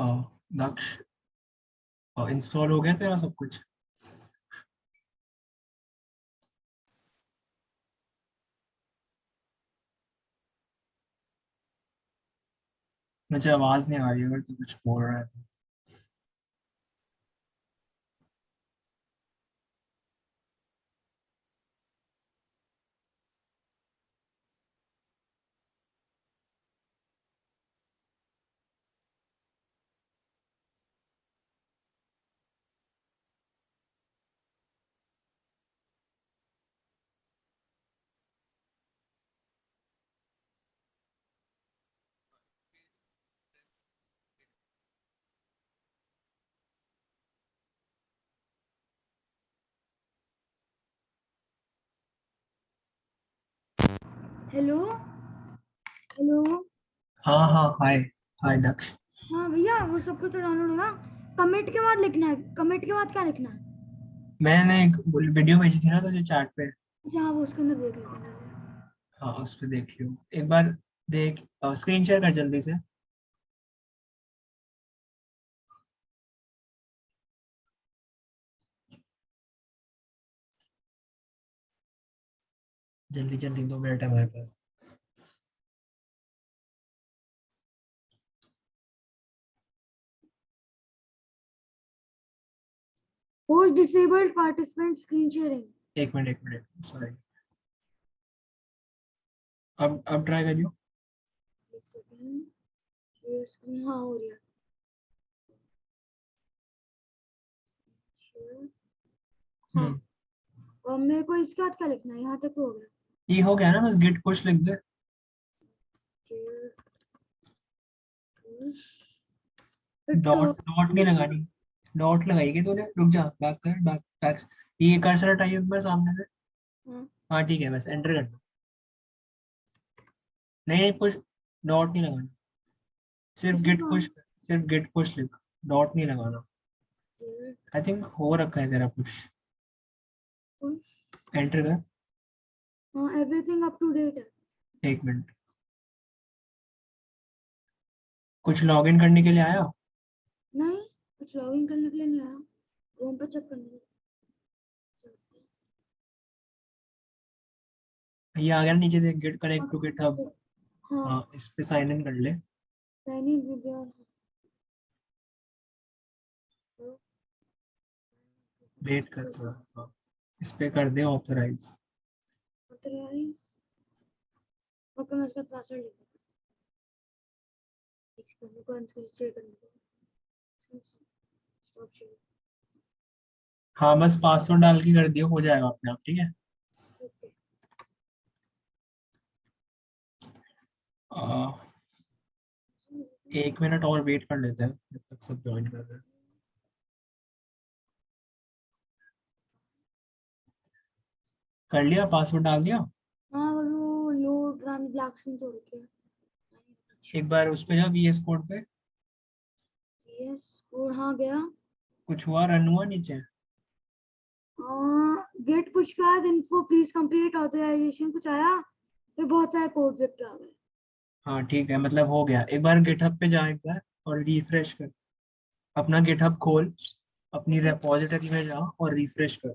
दक्ष, install हो गया तेरा सब कुछ? मुझे आवाज नहीं आ रही अगर तू कुछ बोल रहा है तो। Hello hello. हाँ हाँ, हाय हाय दक्ष। हाँ भैया, वो सब कुछ तो डाउनलोड होगा। कमिट के बाद लिखना है। कमिट के बाद क्या लिखना है? मैंने एक वीडियो भेजी थी ना तुझे चैट पे। अच्छा हाँ, वो उसके अंदर देख लेते हैं पहले। हाँ, उस पे देख लियो एक बार। देख, स्क्रीन शेयर कर जल्दी से। जल्दी जल्दी, 2 मिनट है हमारे पास। Post disabled participant screen sharing. एक मिनट, एक मिनट, सॉरी। अब ट्राई करियो। एक सेकंड। शेयर स्क्रीन, हाँ हो रही है। शेयर। हाँ। हम्म। और मेरे को इसके बाद क्या लिखना है? यहाँ तक तो हो गया। ये हो गया ना, बस गिट पुश लिख दे। Share push. डॉट डॉट नहीं लगानी। डॉट लगाई तूने? रुक जा, बैक कर, बैक बैक। ये कर्सर हटाइए एक बार सामने से। हाँ। हाँ ठीक है, बस एंटर कर दो। नहीं नहीं, पुश। डॉट नहीं लगाना। सिर्फ इसमें गिट कहाँ? पुश, सिर्फ गिट पुश लिख। डॉट नहीं लगाना। शेयर आई थिंक हो रखा है तेरा पुश। पुश। एंटर कर। हाँ, एवरीथिंग अप टू डेट है। एक मिनट। कुछ लॉगिन करने के लिए आया? नहीं, कुछ लॉगिन करने के लिए नहीं आया। क्रोम पे चेक करने के लिए। ये आ गया ना नीचे, देख, गेट कनेक्ट टू हाँ। गिटहब। हाँ। हाँ, इस पे साइन इन कर ले। दैनिक विद्या। वेट कर थोड़ा। हाँ, इस पे कर दे ऑथराइज। ऑथराइज। ओके, मैं उसका पासवर्ड लिख दूँ। एक सेकंड को अनस्क्रीन शेयर करने दो। Stop share. हाँ, बस पासवर्ड डाल के कर दियो, हो जाएगा अपने आप, ठीक है। ओके। 1 मिनट और वेट कर लेते हैं जब तक सब ज्वाइन कर रहे हैं। कर लिया? पासवर्ड डाल दिया? हाँ, वो लोड रानी ब्लैक स्क्रीन हो रखी है। एक बार उस पे जा, VS कोड पे। यस। और हाँ गया। कुछ हुआ? रन हुआ नीचे? गेट पुश के बाद इन्फो प्लीज कंप्लीट ऑथराइजेशन कुछ आया। फिर बहुत सारे कोड लिख के आ गए। हाँ ठीक है, मतलब हो गया। एक बार गिटहब पे जा एक बार और रिफ्रेश कर। अपना गिटहब खोल, अपनी ओके। रेपॉजिटरी में जा और रिफ्रेश कर।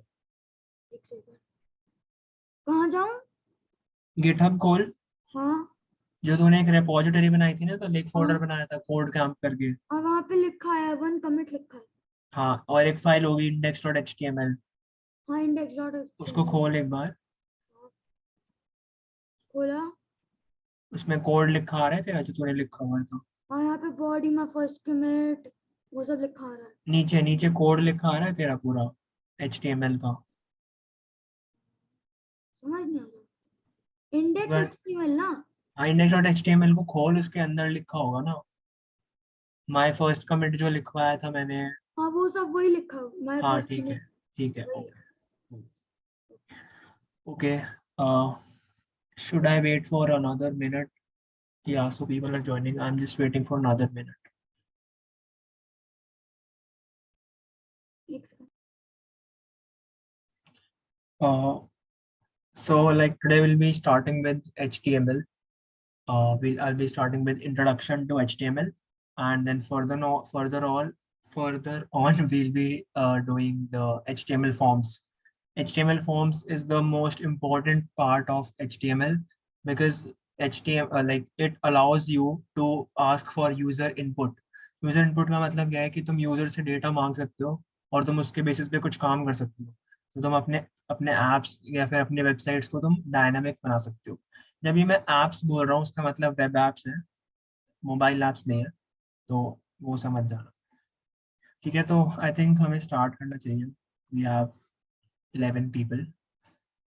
एक सेकंड। कहाँ जाऊँ? गिटहब खोल। हाँ। जो तूने एक रेपॉजिटरी बनाई थी ना, तो एक हाँ। फोल्डर बनाया था कोड कैंप करके। और वहाँ पे लिखा है वन कमिट लिखा है। हाँ, और एक फाइल होगी index.html। हाँ, इंडेक्स डॉट उसको एचटीएमएल। खोल एक बार। खोला। उसमें कोड लिखा आ रहा है तेरा, जो तूने लिखा हुआ था। हाँ, यहाँ पे बॉडी में फर्स्ट कमिट वो सब लिखा आ रहा है। नीचे नीचे कोड लिखा आ रहा है तेरा पूरा, HTML का। समझ नहीं आ रहा। इंडेक्स बस, एचटीएमएल ना? हाँ, index.html को खोल, उसके अंदर लिखा होगा ना, माय फर्स्ट कमिट जो लिखवाया था मैंने। हाँ, वो सब वही लिखा माय हाँ फर्स्ट ठीक है, कमिट। ठीक है, वही। Okay. Okay, should I wait for another minute? Yeah, so people are joining. I'm just waiting for another minute. एक second. So like today we'll be starting with HTML. I'll be starting with introduction to HTML. and then further on we'll be doing the HTML forms. HTML forms is the most important part of HTML because HTML like it allows you to ask for user input. User input का मतलब क्या है कि तुम user से data मांग सकते हो और तुम उसके बेसिस पे कुछ काम कर सकते हो। तो तुम अपने अपने एप्स या फिर अपने वेबसाइट्स को तुम डायनामिक बना सकते हो। जब ये मैं एप्स बोल रहा हूँ उसका मतलब वेब एप्स है, मोबाइल एप्स नहीं है, तो वो समझ जाना। ठीक है, तो आई थिंक हमें स्टार्ट करना चाहिए। वी हैव 11 पीपल,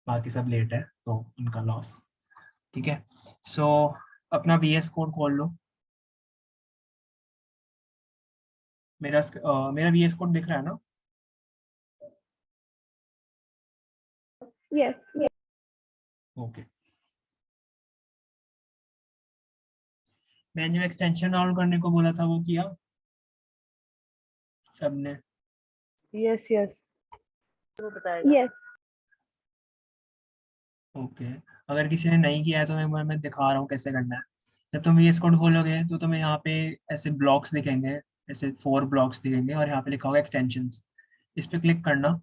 बाकी सब लेट है तो उनका लॉस। ठीक है, सो अपना VS कोड खोल लो। मेरा VS कोड दिख रहा है ना? Yes. ओके, मैंने जो एक्सटेंशन डाउनलोड करने को बोला था वो किया सबने? यस यस वो बताएगा। Yes. ओके, अगर किसी ने नहीं किया है तो मैं दिखा रहा हूँ कैसे करना है। जब तुम VS कोड खोलोगे तो तुम्हें यहाँ पे ऐसे ब्लॉक्स दिखेंगे, ऐसे 4 ब्लॉक्स दिखेंगे और यहाँ पे लिखा होगा एक्सटेंशंस। इस पे क्लिक करना।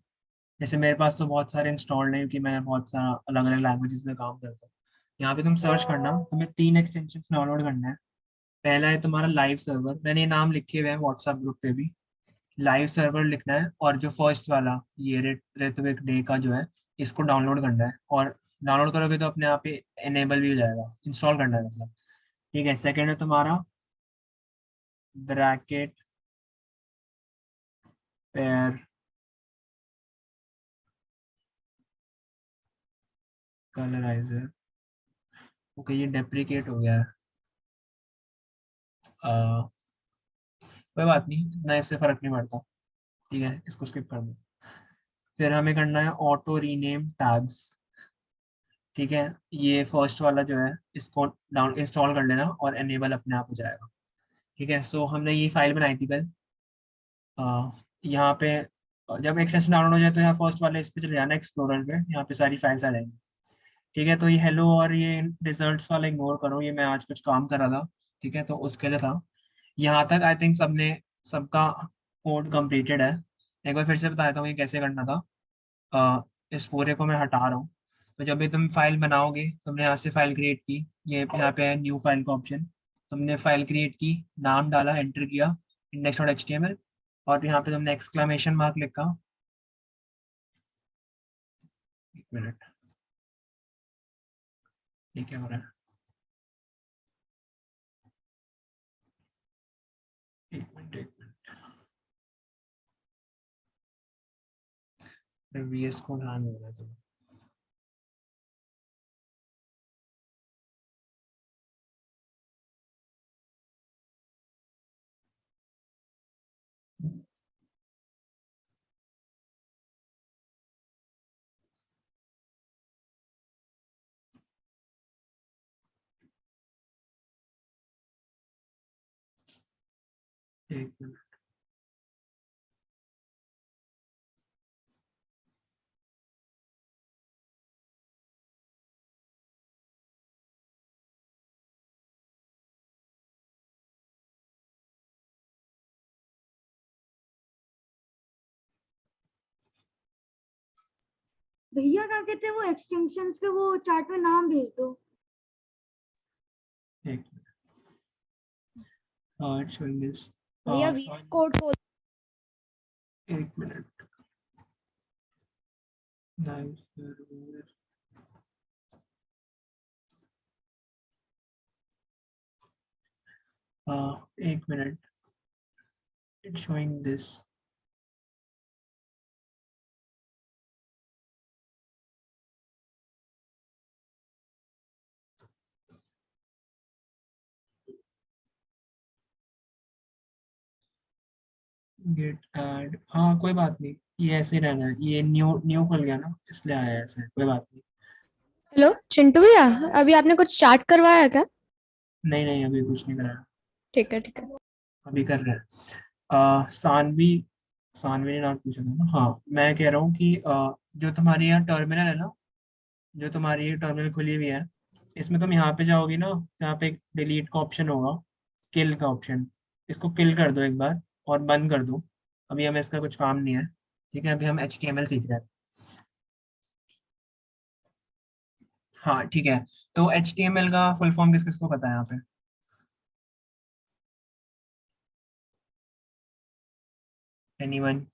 जैसे मेरे पास तो बहुत सारे इंस्टॉल्ड है क्योंकि मैं बहुत सारा अलग अलग लैंग्वेजेस में काम करता हूँ। यहाँ पे तुम सर्च करना, तुम्हें 3 एक्सटेंशन डाउनलोड करना है। पहला है तुम्हारा लाइव सर्वर, मैंने ये नाम लिखे हुए हैं व्हाट्सएप ग्रुप पे भी। लाइव सर्वर लिखना है और जो फर्स्ट वाला ये ऋत्विक डे का जो है इसको डाउनलोड करना है। और डाउनलोड करोगे तो अपने आप ही एनेबल भी हो जाएगा, इंस्टॉल करना है मतलब। ठीक है, सेकंड है तुम्हारा ब्रैकेट पेयर कलराइजर। ओके, ये डेप्रिकेट हो गया है, कोई बात नहीं, इतना इससे फर्क नहीं पड़ता। ठीक है, इसको स्किप कर दो। फिर हमें करना है ऑटो रीनेम टैग्स। ठीक है, ये फर्स्ट वाला जो है इसको डाउन इंस्टॉल कर लेना और एनेबल अपने आप हो जाएगा। ठीक है, सो हमने ये फाइल बनाई थी कल। यहाँ पे जब एक्सटेंशन डाउनलोड हो जाए तो यहाँ फर्स्ट वाले इस पे चले जाना एक्सप्लोरर पे, यहाँ पे सारी फाइल्स आ जाएंगी। ठीक है, तो ये हेलो और ये रिजल्ट्स वाला इग्नोर करो, ये मैं आज कुछ काम कर रहा था। ठीक है, तो उसके लिए था। यहाँ तक आई थिंक सबने सबका कोड कंप्लीटेड है। एक बार फिर से बता देता हूँ ये कैसे करना था। इस पूरे को मैं हटा रहा हूँ। तो जब भी तुम फाइल बनाओगे, तुमने यहाँ से फाइल क्रिएट की, ये यहाँ पे है न्यू फाइल का ऑप्शन। तुमने फाइल क्रिएट की, नाम डाला, एंटर किया index.html, और यहाँ पे तुमने एक्सक्लेमेशन मार्क लिखा। एक मिनट, ये क्या हो रहा है? एक मिनट VS कोड हैंग हो रहा है तो एक मिनट। भैया क्या कहते हैं वो एक्सटेंशंस के वो चार्ट में नाम भेज दो। एक मिनट, it's showing this। भैया VS कोड खोल। एक मिनट, लाइव सर्वर, एक minute, it's showing this। Get add, हाँ कोई बात नहीं, ये ऐसे ही रहना है। ये न्यू न्यू खुल गया ना इसलिए आया है ऐसे, कोई बात नहीं। हेलो चिंटू भैया, अभी आपने कुछ स्टार्ट करवाया है क्या? नहीं नहीं, अभी कुछ नहीं कराया, ठीक है ठीक है। अभी कर रहे हैं। सानवी, सानवी ने नाम पूछा था ना? हाँ, मैं कह रहा हूँ कि जो तुम्हारी यहाँ टर्मिनल है ना, जो तुम्हारी टर्मिनल खुली हुई है, इसमें तुम यहाँ पे जाओगे ना, यहाँ पे एक डिलीट का ऑप्शन होगा, किल का ऑप्शन। इसको किल कर दो एक बार और बंद कर दो, अभी हमें इसका कुछ काम नहीं है। ठीक है, अभी हम HTML सीख रहे हैं। हाँ ठीक है, तो HTML का फुल फॉर्म किस किस को पता है यहाँ पे? एनीवन?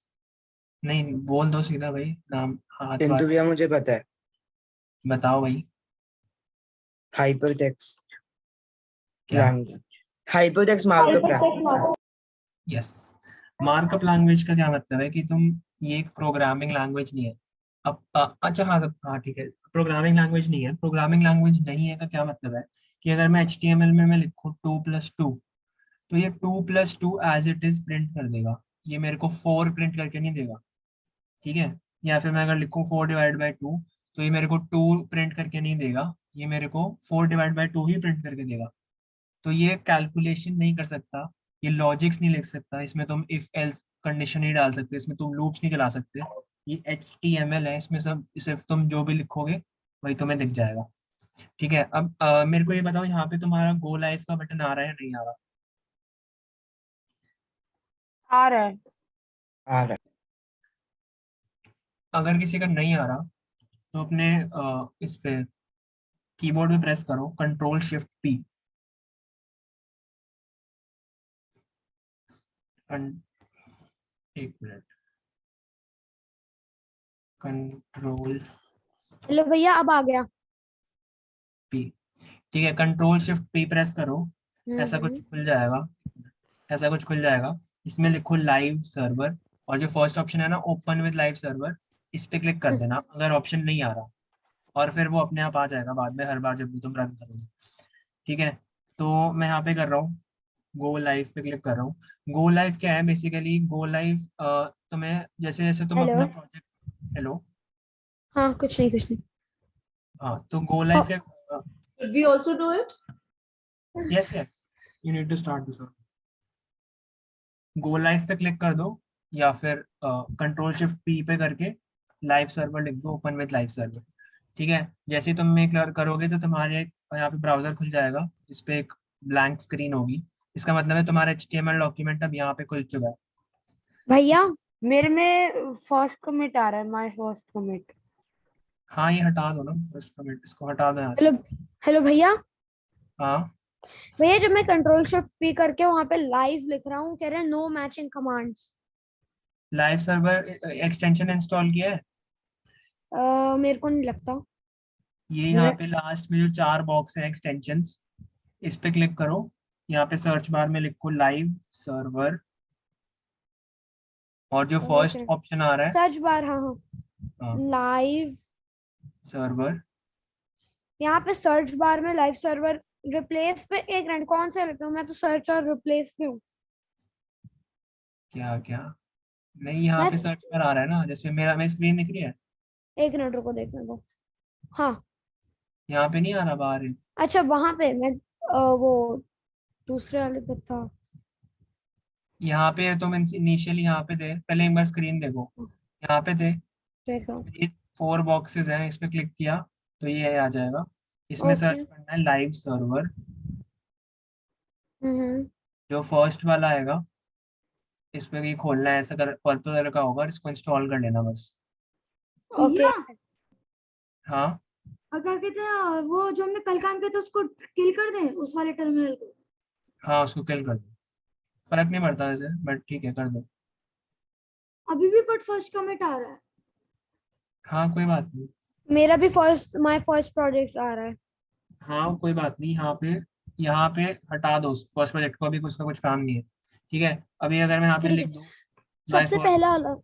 नहीं बोल दो सीधा भाई नाम, हाथ किंतु बात। भैया मुझे पता है, बताओ भाई। हाइपर टेक्स्ट क्या? Language, hyper text markup language. Yes. Markup language का क्या मतलब है कि तुम, ये एक प्रोग्रामिंग लैंग्वेज नहीं है। अब अच्छा हाँ सब हाँ ठीक है, प्रोग्रामिंग लैंग्वेज नहीं है। प्रोग्रामिंग लैंग्वेज नहीं है का क्या मतलब है कि अगर मैं HTML में मैं लिखूँ 2+2, तो ये 2+2 एज इट इज प्रिंट कर देगा, ये मेरे को 4 प्रिंट करके नहीं देगा। ठीक है, या फिर मैं अगर लिखूँ 4/2, तो ये मेरे को 2 प्रिंट करके नहीं देगा, ये मेरे को 4/2 ही प्रिंट करके देगा। तो ये कैलकुलेशन नहीं कर सकता, ये लॉजिक्स नहीं लिख सकता, इसमें तुम इफ एल्स कंडीशन नहीं डाल सकते, इसमें तुम लूप्स नहीं चला सकते। ये HTML है, इसमें सब सिर्फ तुम जो भी लिखोगे वही तुम्हें दिख जाएगा। ठीक है, अब मेरे को ये बताओ, यहाँ पे तुम्हारा गो लाइव का बटन आ रहा है या नहीं आ रहा? आ रहा है। आ रहा अगर किसी का नहीं आ रहा तो अपने इस पे कीबोर्ड पे प्रेस करो Ctrl+Shift+P। एक मिनट, Ctrl+P। हेलो भैया अब आ गया। ठीक है, Ctrl+Shift+P प्रेस करो, ऐसा कुछ हम्म। खुल जाएगा, ऐसा कुछ खुल जाएगा। इसमें लिखो लाइव सर्वर, और जो फर्स्ट ऑप्शन है ना ओपन विद लाइव सर्वर, इस पे क्लिक कर देना अगर ऑप्शन नहीं आ रहा, और फिर वो अपने आप आ जाएगा बाद में हर बार जब भी तुम रन करोगे। ठीक है, तो मैं यहाँ पे कर रहा हूँ, गो लाइव पे क्लिक कर रहा हूँ। गो लाइव क्या है बेसिकली? गो लाइव तुम्हें जैसे जैसे तुम हेलो। अपना प्रोजेक्ट, हेलो, हाँ कुछ नहीं कुछ नहीं। हाँ तो गो लाइव क्या, Did we also do it? Yes yes, you need to start this. Go live पे क्लिक कर दो, या फिर Ctrl+Shift+P पे करके लाइव सर्वर लिख दो, ओपन विद लाइव सर्वर। ठीक है, जैसे ही तुम क्लियर करोगे तो तुम्हारे यहाँ पे ब्राउजर खुल जाएगा, इस पे एक ब्लैंक स्क्रीन होगी, इसका मतलब है तुम्हारा HTML डॉक्यूमेंट अब यहाँ पे खुल चुका है। भैया मेरे में फर्स्ट कमिट आ रहा है, माय फर्स्ट कमिट। हाँ ये हटा दो ना फर्स्ट कमेंट, इसको हटा दो यहाँ से। हेलो। हेलो भैया। हाँ भैया जब मैं Ctrl+Shift+P करके वहां पे लाइव लिख रहा हूँ, कह रहे हैं no matching commands. Live server extension install किया है? मेरे को नहीं लगता। ये यहाँ पे लास्ट में जो 4 बॉक्स है एक्सटेंशंस, इस पे क्लिक करो, यहाँ पे सर्च बार में लिखो लाइव सर्वर, और जो फर्स्ट ऑप्शन आ रहा है, सर्च बार, हाँ हाँ, हाँ लाइव। सर्वर, यहाँ पे सर्च बार में लाइव सर्वर, रिप्लेस पे एक मिनट, कौन सा लिखूं? मैं तो सर्च और रिप्लेस पे हूँ। क्या क्या? नहीं यहाँ मैं पे सर्च पर आ रहा है ना, जैसे मेरा मैं स्क्रीन दिख रही है, एक मिनट रुको देखने दो। हाँ यहाँ पे नहीं आ रहा बाहर। अच्छा, वहां पे मैं वो दूसरे वाले पे था। यहाँ पे तुम इनिशियली यहाँ पे थे, पहले एक बार स्क्रीन देखो, यहाँ पे थे, देखो। ये 4 बॉक्सेस हैं, इस पे क्लिक किया तो ये आ जाएगा, इसमें ओके। सर्च करना है लाइव सर्वर, हम्म। जो फर्स्ट वाला आएगा इस पे ये खोलना है, ऐसा कर पर्पल कलर का होगा, इसको इंस्टॉल कर लेना बस। ओके। भैया हाँ क्या कहते हैं, वो जो हमने कल काम किया था उसको किल कर दें, उस वाले टर्मिनल को? हाँ उसको किल कर दो, फर्क नहीं पड़ता वैसे, बट ठीक है कर दो। अभी भी बट फर्स्ट कमिट आ रहा है। हाँ कोई बात नहीं, मेरा भी फर्स्ट, माय फर्स्ट प्रोजेक्ट आ रहा है। हाँ कोई बात नहीं, यहाँ पे हटा दो फर्स्ट प्रोजेक्ट को, अभी उसका कुछ काम नहीं है। ठीक है, अभी अगर मैं यहाँ पे ठीक लिख है, दूँ माई सबसे फर्स्ट, पहला वाला।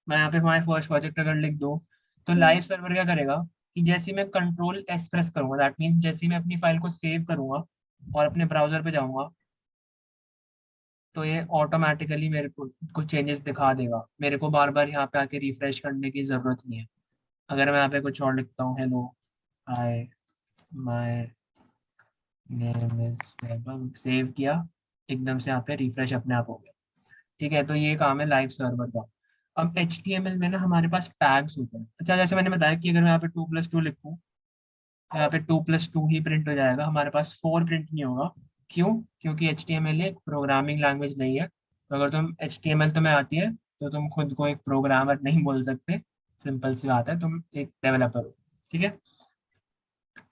मैं यहाँ पे माई फर्स्ट प्रोजेक्ट अगर लिख दूँ, तो लाइव सर्वर क्या करेगा कि जैसे ही मैं Ctrl+S प्रेस करूंगा, दैट मीन्स जैसे ही मैं अपनी फाइल को सेव करूंगा और अपने ब्राउजर पे जाऊंगा, तो ये ऑटोमेटिकली मेरे को कुछ चेंजेस दिखा देगा, मेरे को बार बार यहाँ पे आके रिफ्रेश करने की जरूरत नहीं है। अगर मैं यहाँ पे कुछ और लिखता हूँ, hello hi my name is Vaibhav, save किया, एकदम से यहाँ पे रिफ्रेश अपने आप हो गया। ठीक है, तो ये काम है लाइव सर्वर का। अब HTML में ना हमारे पास टैग्स होते हैं। अच्छा जैसे मैंने बताया कि अगर मैं यहाँ पे 2+2 लिखूँ, यहाँ पे 2+2 ही प्रिंट हो जाएगा, हमारे पास 4 प्रिंट नहीं होगा, क्यों? क्योंकि HTML एक प्रोग्रामिंग लैंग्वेज नहीं है। तो अगर तुम HTML तुम्हें आती है तो तुम खुद को एक प्रोग्रामर नहीं बोल सकते, सिंपल सी बात है, तुम एक डेवलपर हो। ठीक है,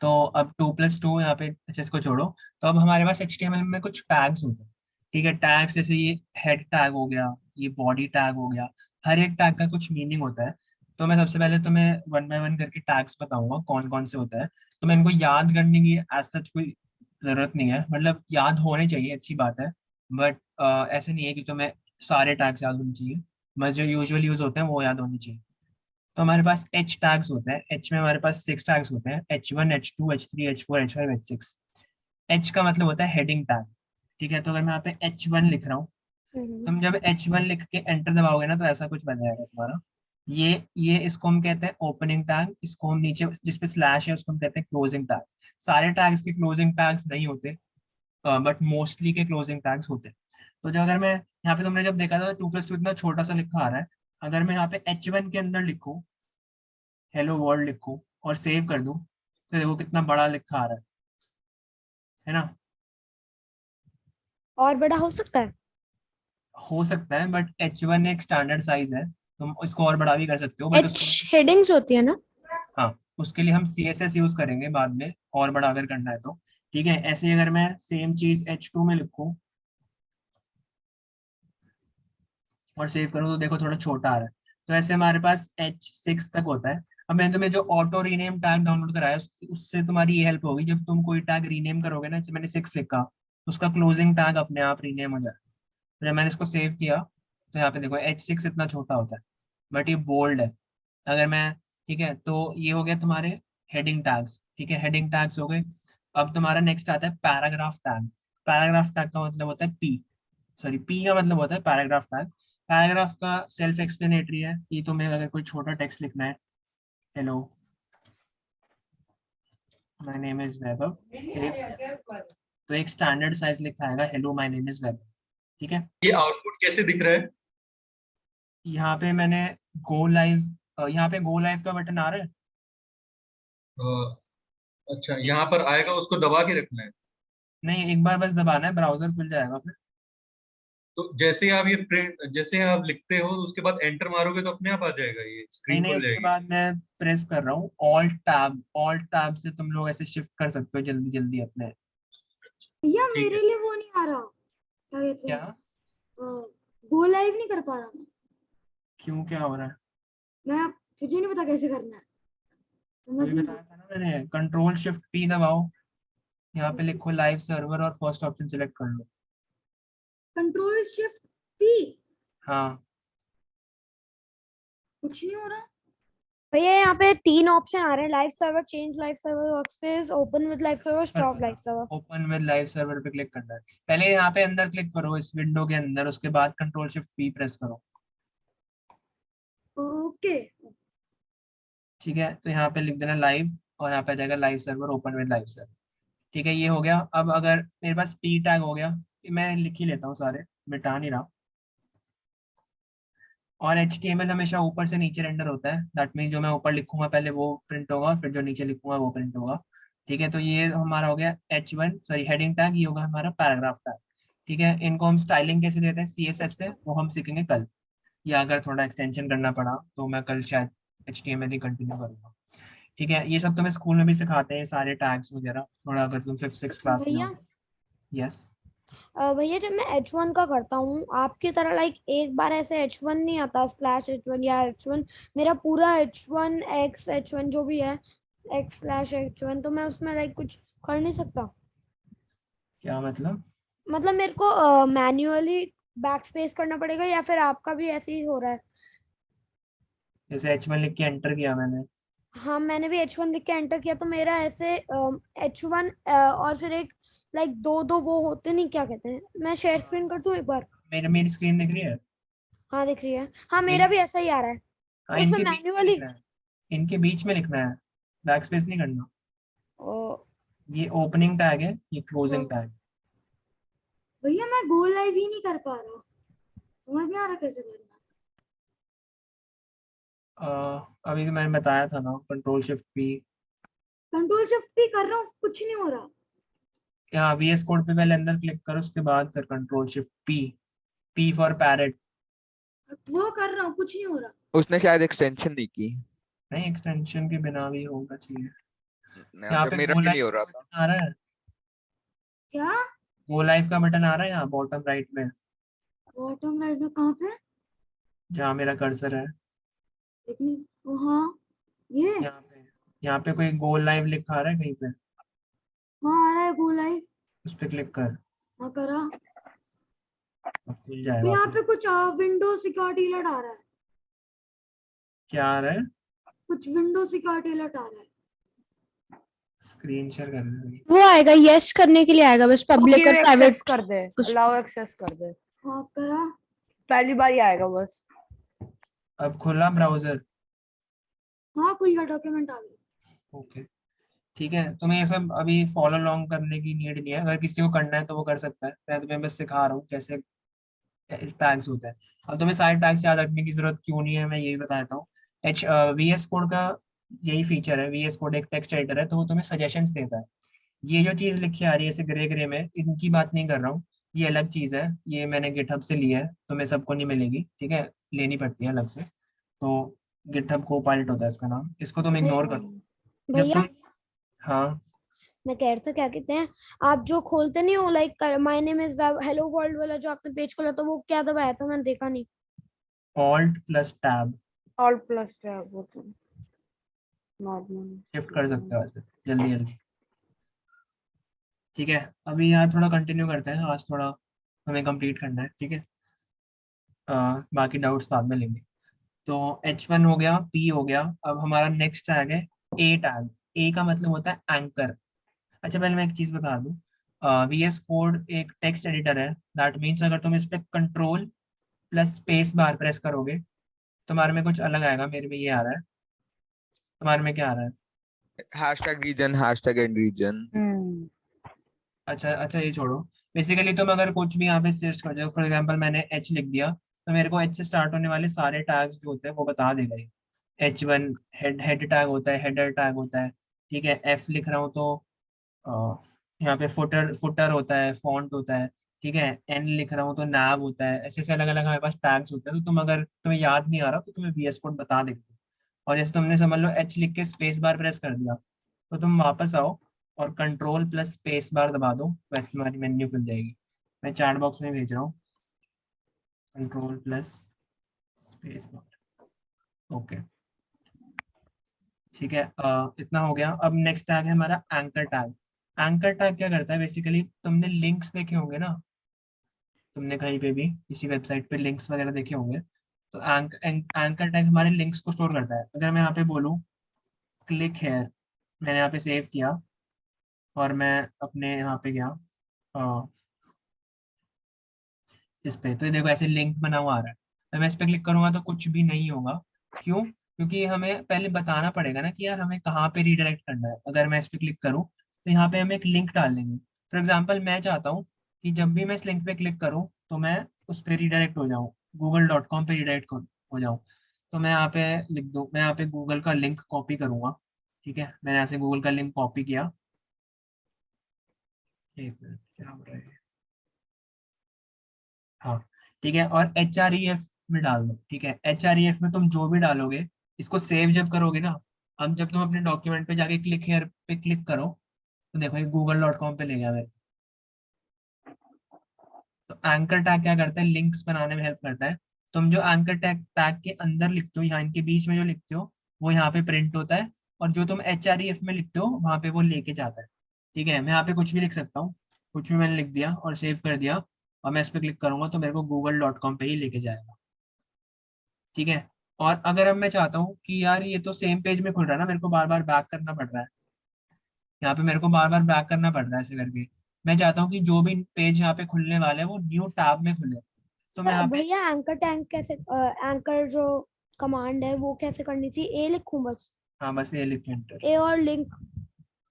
तो अब 2+2 यहाँ पे अच्छा इसको छोड़ो। तो अब हमारे पास HTML में कुछ टैग्स होते हैं। ठीक है, टैग्स जैसे ये हेड टैग हो गया, ये बॉडी टैग हो गया, हर एक टैग का कुछ मीनिंग होता है। तो मैं सबसे पहले तुम्हें 1 बाय 1 करके टैग्स बताऊंगा कौन कौन से होता है। तो मैं इनको याद करने की एज सच कोई जरूरत नहीं है, मतलब याद होने चाहिए, अच्छी बात है, बट ऐसे नहीं है कि तुम्हें सारे टैग्स याद होने चाहिए, बस जो यूजुअल यूज होते हैं वो याद होने चाहिए। तो हमारे पास एच टैग्स होते हैं। एच में हमारे पास 6 टैग्स होते हैं, H1, H2, H3, H4, H5, H6। H का मतलब होता है हेडिंग टैग। ठीक है, तो अगर मैं यहाँ पे H1 लिख रहा हूँ, तुम जब H1 लिख के एंटर दबाओगे ना तो ऐसा कुछ बन जाएगा तुम्हारा। ये इसको हम कहते हैं ओपनिंग टैग, इसको हम नीचे जिस पे स्लैश है उसको हम कहते हैं क्लोजिंग टैग। सारे टैग्स के क्लोजिंग टैग्स नहीं होते, बट मोस्टली के क्लोजिंग टैग्स होते हैं। तो जो अगर मैं यहाँ पे तुमने जब देखा था 2+2 इतना छोटा सा लिखा आ रहा है, अगर मैं यहाँ पे H1 के अंदर लिखूँ, हेलो वर्ल्ड लिखूं और सेव कर दूं, तो देखो कितना बड़ा लिखा आ रहा है ना? और बड़ा हो सकता है? हो सकता है, बट H1 एक स्टैंडर्ड साइज है, तुम इसको और बड़ा भी कर सकते हो, बट एच उसके लिए हेडिंग्स होती है ना? हाँ, उसके लिए हम CSS यूज करेंगे बाद में, और बड़ा अगर करना है तो। ठीक है, ऐसे ही अगर मैं सेम चीज H2 में लिखूं और सेव करूं तो देखो थोड़ा छोटा आ रहा है। तो ऐसे हमारे पास H6 तक होता है। अब मैंने तुम्हें जो ऑटो रीनेम टैग डाउनलोड कराया उससे तुम्हारी ये हेल्प होगी, जब तुम कोई टैग रीनेम करोगे ना, जैसे मैंने 6 लिखा, उसका क्लोजिंग टैग अपने आप रीनेम हो जाए। जब मैंने इसको सेव किया तो यहाँ पे देखो H6 इतना छोटा होता है, बट ये बोल्ड है। अगर मैं ठीक है, तो ये हो गया तुम्हारे हेडिंग टैग्स। ठीक है, हेडिंग टैग्स हो गए। अब तुम्हारा नेक्स्ट आता है पैराग्राफ टैग। पैराग्राफ टैग का मतलब होता है पी का मतलब होता है पैराग्राफ टैग। पैराग्राफ का सेल्फ एक्सप्लेनेटरी है कि तुम्हें अगर कोई छोटा टेक्स्ट लिखना है, hello my name is Vaibhav, save, तो एक स्टैंडर्ड साइज लिखा आएगा, हेलो माय नेम इज वैभव। ठीक है, ये आउटपुट कैसे दिख रहा है? यहाँ पे मैंने गो लाइव, यहाँ पे गो लाइव का बटन आ रहा है। अच्छा, यहाँ पर आएगा, उसको दबा के रखना है। नहीं, एक बार बस दबाना है, ब्राउजर खुल जाएगा फिर। तो जैसे ही आप ये प्रिंट, जैसे आप लिखते हो उसके बाद एंटर मारोगे तो अपने आप आ जाएगा, ये नहीं स्क्रीन नहीं, खुल उसके जाएगी। बाद मैं प्रेस कर रहा हूँ ऑल्ट टैब से तुम लोग ऐसे शिफ्ट कर सकते हो जल्दी जल्दी अपने। भैया ठीक मेरे है। लिए वो नहीं आ रहा, क्या कहते क्या? हैं, गो लाइव नहीं कर पा रहा मैं। क्यों, क्या हो रहा है? मैं मुझे नहीं पता कैसे करना है, समझ अभी नहीं बताया था ना मैंने, Ctrl+Shift+P दबाओ, यहाँ पे लिखो लाइव सर्वर और फर्स्ट ऑप्शन सिलेक्ट कर लो। Ctrl+Shift+P, हाँ, कुछ नहीं हो रहा। भैया यहाँ पे 3 ऑप्शन आ रहे हैं, live server, change live server workspace, open with live server, stop live server. Open with live server पे क्लिक करना है। पहले यहाँ पे अंदर क्लिक करो इस विंडो के अंदर, उसके बाद Ctrl+Shift+P प्रेस करो। ओके, ठीक है, तो यहाँ पे लिख देना लाइव, और यहाँ पे आ जाएगा live server, open with live server. ठीक है, ये हो गया। अब अगर मेरे पास पी टैग हो गया, मैं लिख ही लेता हूँ सारे, मिटा नहीं रहा। और HTML हमेशा ऊपर से नीचे रेंडर होता है, दैट मीन जो मैं ऊपर लिखूंगा पहले वो प्रिंट होगा, फिर जो नीचे लिखूंगा वो प्रिंट होगा। ठीक है, तो ये हमारा हो गया H1 सॉरी हेडिंग टैग, ये होगा हमारा पैराग्राफ टैग। ठीक है, इनको हम स्टाइलिंग कैसे देते हैं CSS से, वो हम सीखेंगे कल, या अगर थोड़ा एक्सटेंशन करना पड़ा तो मैं कल शायद HTML ही कंटिन्यू करूंगा। ठीक है, ये सब तुम्हें स्कूल में भी सिखाते हैं, सारे टैग्स वगैरह, थोड़ा अगर तुम 5th-6th क्लास में हो। भैया यस। भैया जब मैं H1 का करता हूँ आपकी तरह, लाइक एक बार ऐसे H1 नहीं आता, /H1 या H1, मेरा पूरा H1 X H1 जो भी है, X/H1, तो मैं उसमें लाइक कुछ कर नहीं सकता? क्या मतलब? मतलब मेरे को मैन्युअली बैक स्पेस करना पड़ेगा, या फिर आपका भी ऐसे ही हो रहा है? जैसे H1 लिख के एंटर किया मैंने। हाँ, मैंने भी H1 लिख के एंटर किया, तो मेरा ऐसे H1 और फिर एक लाइक दो दो वो होते नहीं, क्या कहते हैं, मैं शेयर स्क्रीन कर दूं एक बार? मेरी स्क्रीन दिख रही है। हाँ दिख रही है, हाँ मेरा यही, भी ऐसा ही आ रहा है। हाँ, तो उसमें इनके बीच में मैन्युअली लिखना है, इनके बीच में लिखना है, बैक स्पेस नहीं करना। ये ओपनिंग टैग है, ये क्लोजिंग टैग। भैया मैं गो लाइव ही नहीं कर पा रहा, समझ नहीं आ रहा कैसे करना। अभी तो मैंने बताया था ना, Ctrl+Shift+P। Ctrl+Shift+P कर रहा हूँ, कुछ नहीं हो रहा। यहाँ VS कोड पे पहले अंदर क्लिक करो, उसके बाद कर control shift P for parrot. वो कर रहा हूँ, कुछ नहीं हो रहा। उसने शायद एक्सटेंशन दी की। नहीं, एक्सटेंशन के बिना भी होगा चाहिए। नहीं, यहाँ जब पे मेरा गो भी नहीं हो लाइव रहा का था। बटन आ रहा है, क्या गो लाइव का बटन आ रहा है यहाँ बॉटम राइट में, बॉटम राइट में कहाँ पे? जहाँ मेरा कर्सर है। देखनी, ओ हाँ ये, यहाँ पे कोई गो लाइव लिखा आ रहा है कहीं पे, हाँ आ रहा है गो लाइव। उस पे क्लिक कर, हाँ करा। अब खुल तो जाएगा। यहाँ पे कुछ विंडो सिक्योरिटी अलर्ट आ रहा है, क्या आ रहा है? कुछ विंडो सिक्योरिटी अलर्ट आ रहा है। स्क्रीन शेयर कर रहे हैं। वो आएगा यस करने के लिए आएगा, बस पब्लिक Give और प्राइवेट access कर दे, allow access कर दे, हाँ करा। पहली बार ही आएगा बस। अब खुला ब्राउजर। हाँ खुल गया, डॉक्यूमेंट आ गया। ओके ठीक है, तुम्हें ये सब अभी फॉलो लॉन्ग करने की नीड नहीं है, अगर किसी को करना है तो वो कर सकता है, मैं तुम्हें बस सिखा रहा हूँ कैसे टैग्स होता है। अब तुम्हें सारे टैग्स याद रखने की जरूरत क्यों नहीं है, मैं यही बता देता हूँ। VS कोड का यही फीचर है, VS कोड एक टेक्स्ट एडिटर है, तो वो तुम्हें सजेशंस देता है। ये जो चीज लिखी आ रही है ऐसे ग्रे ग्रे में, इनकी बात नहीं कर रहा हूँ, ये अलग चीज है, ये मैंने गिटहब से लिया है, तुम्हें सबको नहीं मिलेगी, ठीक है, लेनी पड़ती है अलग से। तो गिटहब कोपायलट होता है इसका नाम, इसको तुम इग्नोर करो जब भैया तुम। हाँ मैं कह रहा था क्या कहते हैं, आप जो खोलते नहीं हो like my name is hello world वाला जो आपने पेज खोला, तो वो क्या दबाया था, मैंने देखा नहीं। Alt plus tab Alt plus tab वो तो normal। शिफ्ट कर सकते हो ऐसे जल्दी जल्दी। ठीक है, अभी यहाँ थोड़ा कंटिन्यू करते हैं, आज थोड़ा हमें कंप्लीट करना है, ठीक है। बाकी डाउट्स बाद में लेंगे। तो H1 हो गया, P हो गया, अब हमारा नेक्स्ट टैग है A टैग। A का मतलब होता है एंकर। अच्छा पहले मैं एक चीज बता दूं, VS कोड एक टेक्स्ट एडिटर है, दैट मीन्स अगर तुम इस पे control plus space bar press करोगे तुम्हारे में कुछ अलग आएगा, मेरे में ये आ रहा है, तुम्हारे में क्या आ रहा है? #region #end region। अच्छा अच्छा, ये छोड़ो। बेसिकली तुम अगर कुछ भी यहाँ पे सर्च कर जाओ, फॉर एग्जांपल मैंने H लिख दिया, तो मेरे को H से स्टार्ट होने वाले सारे टैग्स जो होते हैं वो बता देगा ये। H1 हेड टैग होता है, हेडर टैग होता है, ठीक है। F लिख रहा हूँ तो अ, यहाँ पे फुटर फुटर होता है, फॉन्ट होता है, ठीक है। N लिख रहा हूँ तो nav होता है, ऐसे ऐसे अलग अलग हमारे पास टैग्स होते हैं। तो तुम अगर तुम्हें याद नहीं आ रहा तो तुम्हें VS कोड बता देगा। और जैसे तुमने समझ लो H लिख के स्पेस बार प्रेस कर दिया, तो तुम वापस आओ और कंट्रोल प्लस स्पेस बार दबा दो, वैसे तुम्हारी मेन्यू खुल जाएगी। मैं चैट बॉक्स में भेज रहा हूँ, control plus space bar. Okay ठीक है, इतना हो गया। अब नेक्स्ट टैग है हमारा एंकर टैग। एंकर टैग क्या करता है, बेसिकली तुमने लिंक्स देखे होंगे ना, तुमने कहीं पे भी किसी वेबसाइट पे लिंक्स वगैरह देखे होंगे, तो एंकर टैग हमारे लिंक्स को स्टोर करता है। अगर मैं यहाँ पे बोलूँ क्लिक हेयर, मैंने यहाँ पे सेव किया और मैं अपने यहाँ पे गया इस पे, तो ये देखो ऐसे लिंक बना हुआ आ रहा है। अब मैं इस पे क्लिक करूंगा तो कुछ भी नहीं होगा, क्यों? क्योंकि हमें पहले बताना पड़ेगा ना कि यार हमें कहाँ पे रीडायरेक्ट करना है। अगर मैं इस पे क्लिक करूँ तो यहाँ पे हमें एक लिंक डाल देंगे। फॉर एग्जाम्पल मैं चाहता हूँ कि जब भी मैं इस लिंक पे क्लिक करूँ तो मैं उस पर रीडायरेक्ट हो जाऊँ, google.com पे रीडायरेक्ट हो जाऊँ। तो मैं यहाँ पे लिख दूँ, मैं यहाँ पे गूगल का लिंक कॉपी करूंगा, ठीक है। मैंने यहाँ से गूगल का लिंक कॉपी किया, एक मिनट क्या हो रहा है, हाँ ठीक है, और HREF में डाल दो, ठीक है। HREF में तुम जो भी डालोगे, इसको सेव जब करोगे ना, अब जब तुम अपने डॉक्यूमेंट पे जाके क्लिक हेयर पे क्लिक करो तो देखो ये google.com पे ले गया मेरे। तो एंकर टैग क्या करता है, लिंक्स बनाने में हेल्प करता है। तुम जो एंकर टैग के अंदर लिखते हो, यहाँ इनके बीच में जो लिखते हो वो यहाँ पे प्रिंट होता है, और जो तुम HREF में लिखते हो वहां पे वो लेके जाता है, ठीक है। मैं यहाँ पे कुछ भी लिख सकता हूँ, कुछ भी मैंने लिख दिया और सेव कर दिया, और मैं इस पर क्लिक करूंगा तो मेरे को google.com पे ही लेके जाएगा, ठीक है। और अगर अब मैं चाहता हूँ कि यार ये तो सेम पेज में खुल रहा है ना, मेरे को बार बार बैक करना पड़ रहा है, यहाँ पे मेरे को बार बार बैक करना पड़ रहा है ऐसे करके, मैं चाहता हूँ कि जो भी पेज यहाँ पे खुलने वाले हैं वो न्यू टैब में खुले, तो मैं यहाँ पे, भैया एंकर टैग कैसे, एंकर जो कमांड है वो कैसे करनी थी, ए लिखूं बस, हाँ बस ए लिख के एंटर, ए और लिंक?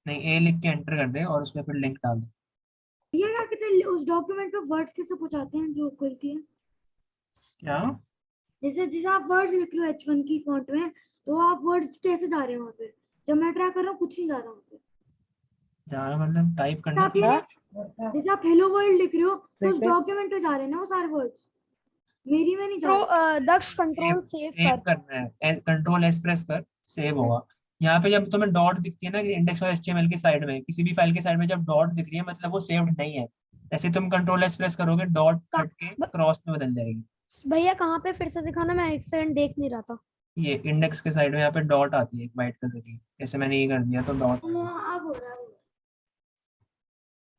नहीं ए लिख के एंटर कर दे और उसमें फिर लिंक डाल दे। ये क्या कहते हैं, उस डॉक्यूमेंट पे वर्ड्स कैसे पहुंचाते हैं जो खुलती है? क्या? जैसे आप वर्ड्स लिख लो H1 की फॉन्ट में, तो आप वर्ड्स कैसे जा रहे हैं वहां पे? जब मैं ट्राई कर रहा हूँ कुछ नहीं जा रहा वहां पे। जा रहा मतलब टाइप करना आप ये जैसे आप हेलो वर्ल्ड लिख रहे हो तो उस कैसे? डॉक्यूमेंट पे जा रहे हैं ना वो सारे वर्ड्स, मेरी में नहीं जा तो रहे। दक्ष कंट्रोल सेव सेव कर। करना है, कंट्रोल एस प्रेस कर, सेव होगा। यहाँ पे जब तुम्हें डॉट दिखती है ना इंडेक्स और एचटीएमएल की साइड में, किसी भी फाइल के साइड में जब डॉट दिख रही है मतलब वो सेव्ड नहीं है। ऐसे तुम कंट्रोल एस प्रेस करोगे डॉट का- कट के ब- क्रॉस में बदल जाएगी। भैया कहाँ पे फिर से दिखाना, मैं एक सेकंड देख नहीं रहा था। ये इंडेक्स के साइड में यहाँ पे डॉट आती है एक वाइट कलर की, जैसे मैंने ये कर दिया तो डॉट आ गया। अब हो रहा है।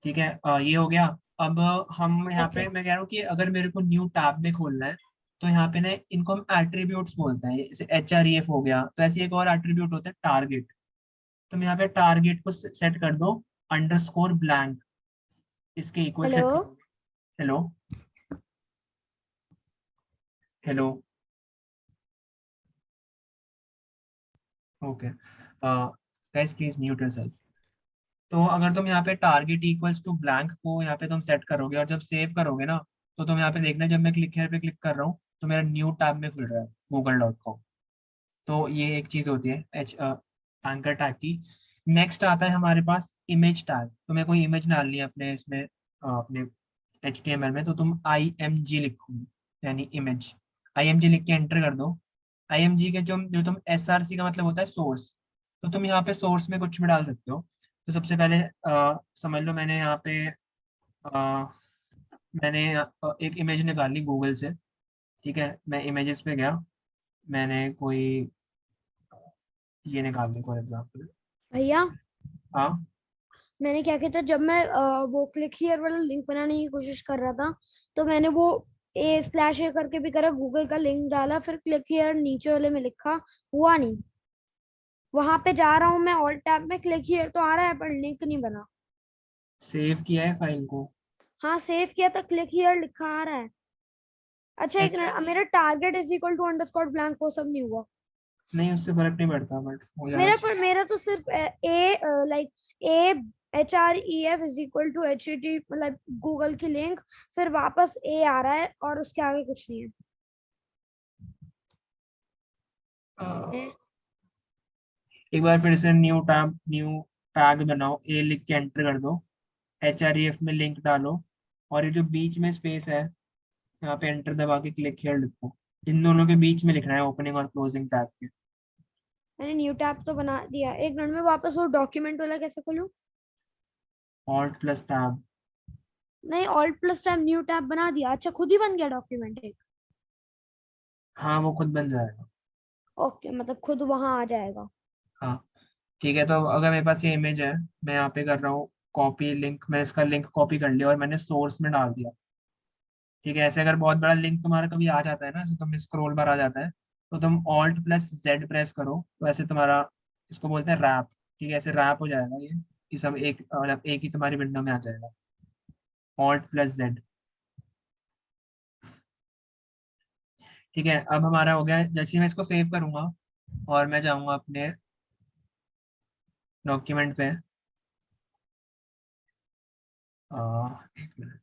ठीक है, ये हो गया। अब हम यहाँ ओके पे मैं कह रहा हूँ कि अगर मेरे को न्यू टैब में खोलना है तो यहाँ पे ना इनको हम एट्रीब्यूट्स बोलते हैं, जैसे HREF हो गया, तो ऐसे एक और एट्रीब्यूट होता है टारगेट। तुम यहाँ पे टारगेट को सेट कर दो अंडरस्कोर ब्लैंक, इसके इक्वल सेट हेलो। करोगे। Hello hello okay guys please mute yourself. तो अगर तुम यहाँ पे टारगेट इक्वल्स टू ब्लैंक को यहाँ पे तुम सेट करोगे और जब सेव करोगे ना, तो तुम यहाँ पे देखना जब मैं क्लिक here पे क्लिक कर रहा हूँ तो मेरा न्यू टैब में खुल रहा है google.com। तो ये एक चीज होती है एंकर टैग की। नेक्स्ट आता है हमारे पास इमेज टैग। तुम्हें कोई इमेज डालनी है अपने इसमें अपने HTML में, तो तुम IMG लिखोगे, यानी इमेज। IMG लिख के एंटर कर दो। IMG के जो जो तुम SRC का मतलब होता है सोर्स, तो तुम यहाँ पे सोर्स में कुछ भी डाल सकते हो। तो सबसे पहले समझ लो मैंने यहाँ पे मैंने एक इमेज निकाली गूगल से। ठीक है, मैं इमेजेस पे गया, मैंने कोई ये निकाल ली फॉर एग्जाम्पल। भैया हाँ मैंने क्या किया था, जब मैं वो क्लिक हियर वाला लिंक बनाने की कोशिश कर रहा था तो मैंने वो A/A करके भी करा, गूगल का लिंक डाला, फिर क्लिक हियर नीचे वाले में लिखा, हुआ नहीं। वहां पे जा रहा हूँ मैं ऑल टैब में, क्लिक हियर तो आ रहा है पर लिंक नहीं बना। सेव किया है फाइल को। हाँ सेव किया था, क्लिक हियर लिखा आ रहा है। अच्छा एक मिनट, HRE मेरा target is equal to underscore blank वो सब नहीं हुआ नहीं, उससे फर्क नहीं पड़ता बट हो जाना मेरा, चाहिए। पर मेरा तो सिर्फ like HREF is equal to HTTP मतलब गूगल की लिंक, फिर वापस A आ रहा है और उसके आगे कुछ नहीं है। एक बार फिर से न्यू टैग बनाओ, A लिख के एंटर कर दो, HREF में लिंक डालो, और ये जो बीच में स्पेस है यहाँ पे एंटर दबा के क्लिक हियर लिखो। इन दोनों के बीच में लिखना है ओपनिंग और क्लोजिंग टैग के। मैंने न्यू टैब तो बना दिया, एक मिनट में वापस वो डॉक्यूमेंट वाला कैसे खोलूं? Alt plus tab. नहीं, alt plus tab new tab बना दिया। अच्छा खुद ही बन गया डॉक्यूमेंट एक? हाँ वो खुद बन जाएगा। ओके मतलब खुद वहां आ जाएगा। हाँ ठीक है, तो अगर मेरे पास ये इमेज है, मैं यहाँ पे कर रहा हूँ कॉपी लिंक, मैं इसका लिंक कॉपी कर लिया और मैंने सोर्स में डाल दिया। ठीक है, ऐसे अगर बहुत बड़ा लिंक तुम्हारा कभी आ जाता है ना, जैसे तुम स्क्रॉल बार आ जाता है, तो तुम ऑल्ट प्लस जेड प्रेस करो, तो ऐसे तुम्हारा, इसको बोलते हैं रैप। ठीक है, ऐसे रैप हो जाएगा ये सब एक मतलब एक ही तुम्हारी विंडो में आ जाएगा, ऑल्ट प्लस जेड। ठीक है, अब हमारा हो गया। जैसे मैं इसको सेव करूंगा और मैं जाऊंगा अपने डॉक्यूमेंट पे, एक मिनट,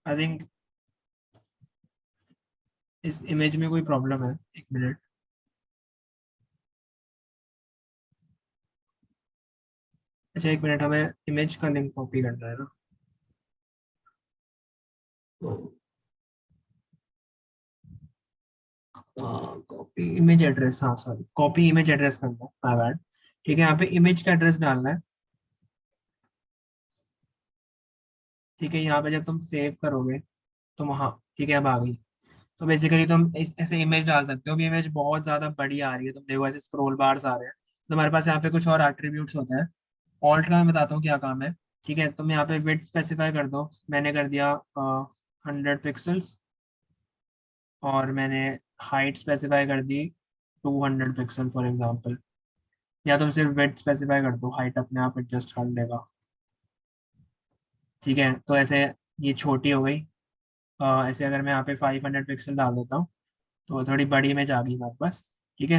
आई थिंक इस इमेज में कोई प्रॉब्लम है, एक मिनट। अच्छा एक मिनट, हमें इमेज का लिंक कॉपी करना है ना, कॉपी इमेज एड्रेस, हाँ सॉरी, कॉपी इमेज एड्रेस करना है, माय बैड। ठीक है, यहाँ पे इमेज का एड्रेस डालना है। ठीक है, यहाँ पे जब तुम सेव करोगे तो वहाँ, ठीक है अब आ गई। तो बेसिकली तुम ऐसे इमेज डाल सकते हो। भी इमेज बहुत ज्यादा बड़ी आ रही है, तुम देखो ऐसे स्क्रॉल बार्स आ रहे हैं, तुम्हारे पास यहाँ पे कुछ और एट्रीब्यूट्स होते हैं। ऑल्ट का मैं बताता हूँ क्या काम है। ठीक है, तुम यहाँ पे विड्थ स्पेसिफाई कर दो, मैंने कर दिया 100 पिक्सल्स, और मैंने हाइट स्पेसिफाई कर दी 200 पिक्सल फॉर एग्जाम्पल। या तुम सिर्फ विड्थ स्पेसिफाई कर दो, हाइट अपने आप एडजस्ट कर लेगा। ठीक है, तो ऐसे ये छोटी हो गई। ऐसे अगर मैं यहाँ पे 500 पिक्सल डाल देता हूँ तो थोड़ी बड़ी इमेज आ गई हमारे पास। ठीक है,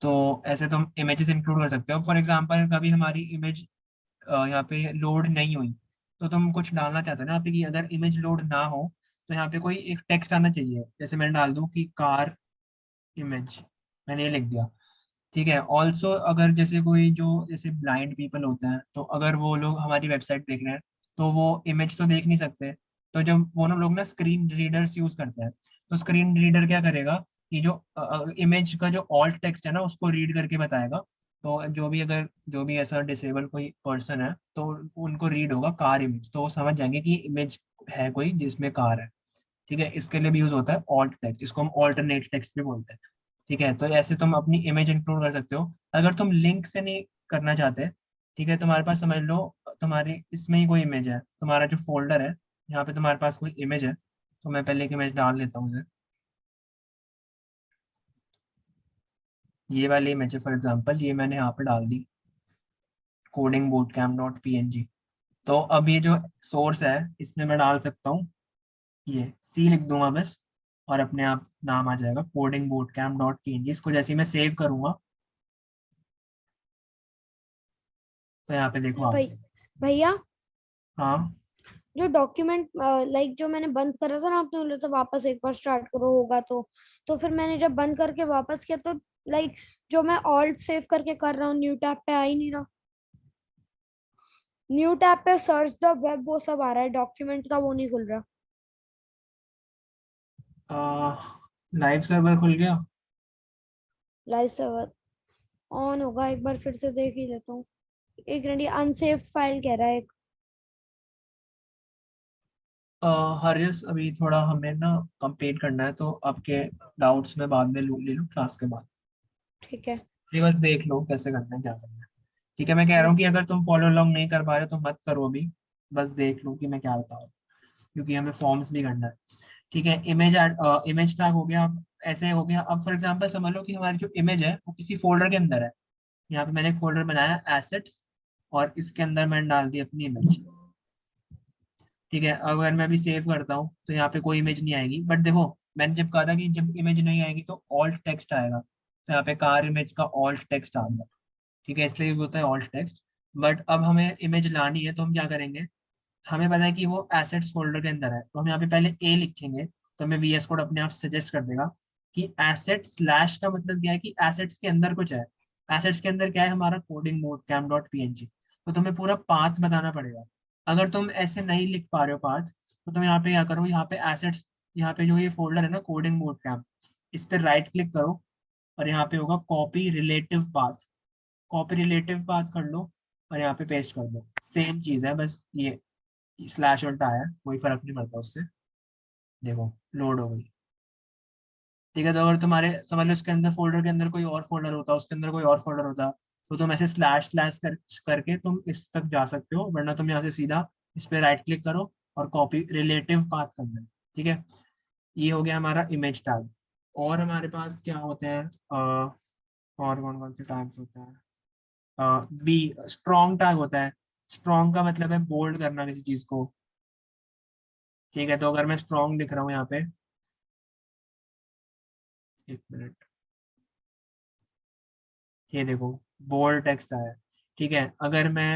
तो ऐसे तुम इमेजेस इंक्लूड कर सकते हो। फॉर एग्जांपल कभी हमारी इमेज यहाँ पे लोड नहीं हुई, तो तुम कुछ डालना चाहते हो ना यहाँ पे कि अगर इमेज लोड ना हो तो यहाँ पे कोई एक टेक्स्ट आना चाहिए। जैसे मैं डाल दूं कि कार इमेज, मैंने ये लिख दिया, ठीक है। ऑल्सो अगर जैसे कोई जो जैसे ब्लाइंड पीपल होते हैं, तो अगर वो लोग हमारी वेबसाइट देख रहे हैं तो वो इमेज तो देख नहीं सकते, तो जब वो ना लोग ना स्क्रीन रीडर्स यूज करते हैं, तो स्क्रीन रीडर क्या करेगा कि जो इमेज का जो ऑल्ट टेक्स्ट है ना उसको रीड करके बताएगा। तो जो भी अगर जो भी ऐसा डिसेबल कोई पर्सन है तो उनको रीड होगा कार इमेज, तो वो समझ जाएंगे कि इमेज है कोई जिसमें कार है, ठीक है। इसके लिए भी यूज होता है ऑल्ट टेक्स्ट, इसको हम ऑल्टरनेट टेक्स्ट भी बोलते हैं, ठीक है। तो ऐसे तुम अपनी इमेज इंक्लूड कर सकते हो। अगर तुम लिंक से नहीं करना चाहते, ठीक है, तुम्हारे पास समझ लो तुम्हारी इसमें ही कोई इमेज है, तुम्हारा जो फोल्डर है यहाँ पे तुम्हारे पास कोई इमेज है, तो मैं पहले एक इमेज डाल लेता हूँ इधर। ये वाली इमेज है फॉर एग्जांपल, ये मैंने यहाँ पे डाल दी codingbootcamp.png। तो अब ये जो सोर्स है इसमें मैं डाल सकता हूँ, ये सी लिख दूंगा बस, और अपने आप नाम आ जाएगा codingbootcamp.png। इसको जैसे ही मैं सेव करूंगा तो यहाँ पे देखो आ भाई गया। भैया, हाँ जो डॉक्यूमेंट लाइक जो मैंने बंद करा था ना, आपने बोला था वापस एक बार स्टार्ट करो होगा, तो फिर मैंने जब बंद करके वापस किया तो लाइक जो मैं ऑल्ट सेव करके कर रहा हूँ न्यू टैब पे आ ही नहीं रहा। न्यू टैब पे सर्च द वेब वो सब आ रहा है, डॉक्यूमेंट का वो नहीं खुल रहा। लाइव सर्वर खुल गया। लाइव सर्वर ऑन होगा, एक बार फिर से देख ही लेता हूँ। एक मिनट, ये अनसेव फाइल कह रहा है एक। हर्यस अभी थोड़ा हमें ना कंप्लीट करना है, तो आपके डाउट्स में बाद में ले लूँ क्लास के बाद। ठीक है। ये बस देख लो कैसे करना है क्या करना है, ठीक है। मैं कह रहा हूँ कि अगर तुम फॉलो अलोंग नहीं कर पा रहे तो मत करो अभी, बस देख लो कि मैं क्या बता रहा हूँ, क्योंकि हमें फॉर्म्स भी करना है, ठीक है। इमेज टैग हो गया, अब ऐसे हो गया। अब फॉर एग्जांपल समझ लो कि हमारी जो इमेज है वो किसी फोल्डर के अंदर है। यहाँ पे मैंने एक फोल्डर बनाया एसेट्स, और इसके अंदर मैंने डाल दी अपनी इमेज, ठीक है। अगर मैं अभी सेव करता हूँ तो यहाँ पे कोई इमेज नहीं आएगी, बट देखो मैंने जब कहा था कि जब इमेज नहीं आएगी तो ऑल्ट टेक्स्ट आएगा, तो यहाँ पे कार इमेज का ऑल्ट टेक्स्ट आ गया, ठीक है, इसलिए यूज होता है ऑल्ट टेक्स्ट। बट अब हमें इमेज लानी है तो हम क्या करेंगे, हमें पता है कि वो एसेट्स फोल्डर के अंदर है, तो हम यहाँ पे पहले ए लिखेंगे, तो हमें वीएस कोड अपने आप सजेस्ट कर देगा कि एसेट स्लैश का मतलब क्या है कि एसेट्स के अंदर कुछ है। एसेट्स के अंदर क्या है, हमारा coding mode cam dot PNG, तो तुम्हें पूरा पाथ बताना पड़ेगा। अगर तुम ऐसे नहीं लिख पा रहे हो पाथ, तो तुम यहाँ पे क्या करो, यहाँ पे एसेट्स, यहाँ पे जो ये फोल्डर है ना कोडिंग मोड कैम, इस पे राइट क्लिक करो, और यहाँ पे होगा copy relative path, copy relative path कर लो और यहाँ पे पेस्ट कर दो। सेम चीज है, बस ये स्लैश उल्टा आया, कोई फर्क नहीं पड़ता उससे। देखो लोड हो गई, ठीक है। तो अगर तुम्हारे समझ लो इसके अंदर फोल्डर के अंदर कोई और फोल्डर होता, उसके अंदर कोई और फोल्डर होता, तो तुम ऐसे स्लैश स्लैश करके तुम इस तक जा सकते हो, वरना तुम यहाँ से सीधा इस पे राइट क्लिक करो और कॉपी रिलेटिव पाथ करना है, ठीक है। ये हो गया हमारा इमेज टैग। और हमारे पास क्या होते हैं, और कौन कौन से टैग्स होते हैं, बी स्ट्रॉन्ग टैग होता है। स्ट्रॉन्ग का मतलब है बोल्ड करना किसी चीज को, ठीक है। तो अगर मैं स्ट्रॉन्ग लिख रहा हूँ यहाँ पे, एक मिनट, ये देखो बोल्ड टेक्स्ट आया है, ठीक है। अगर मैं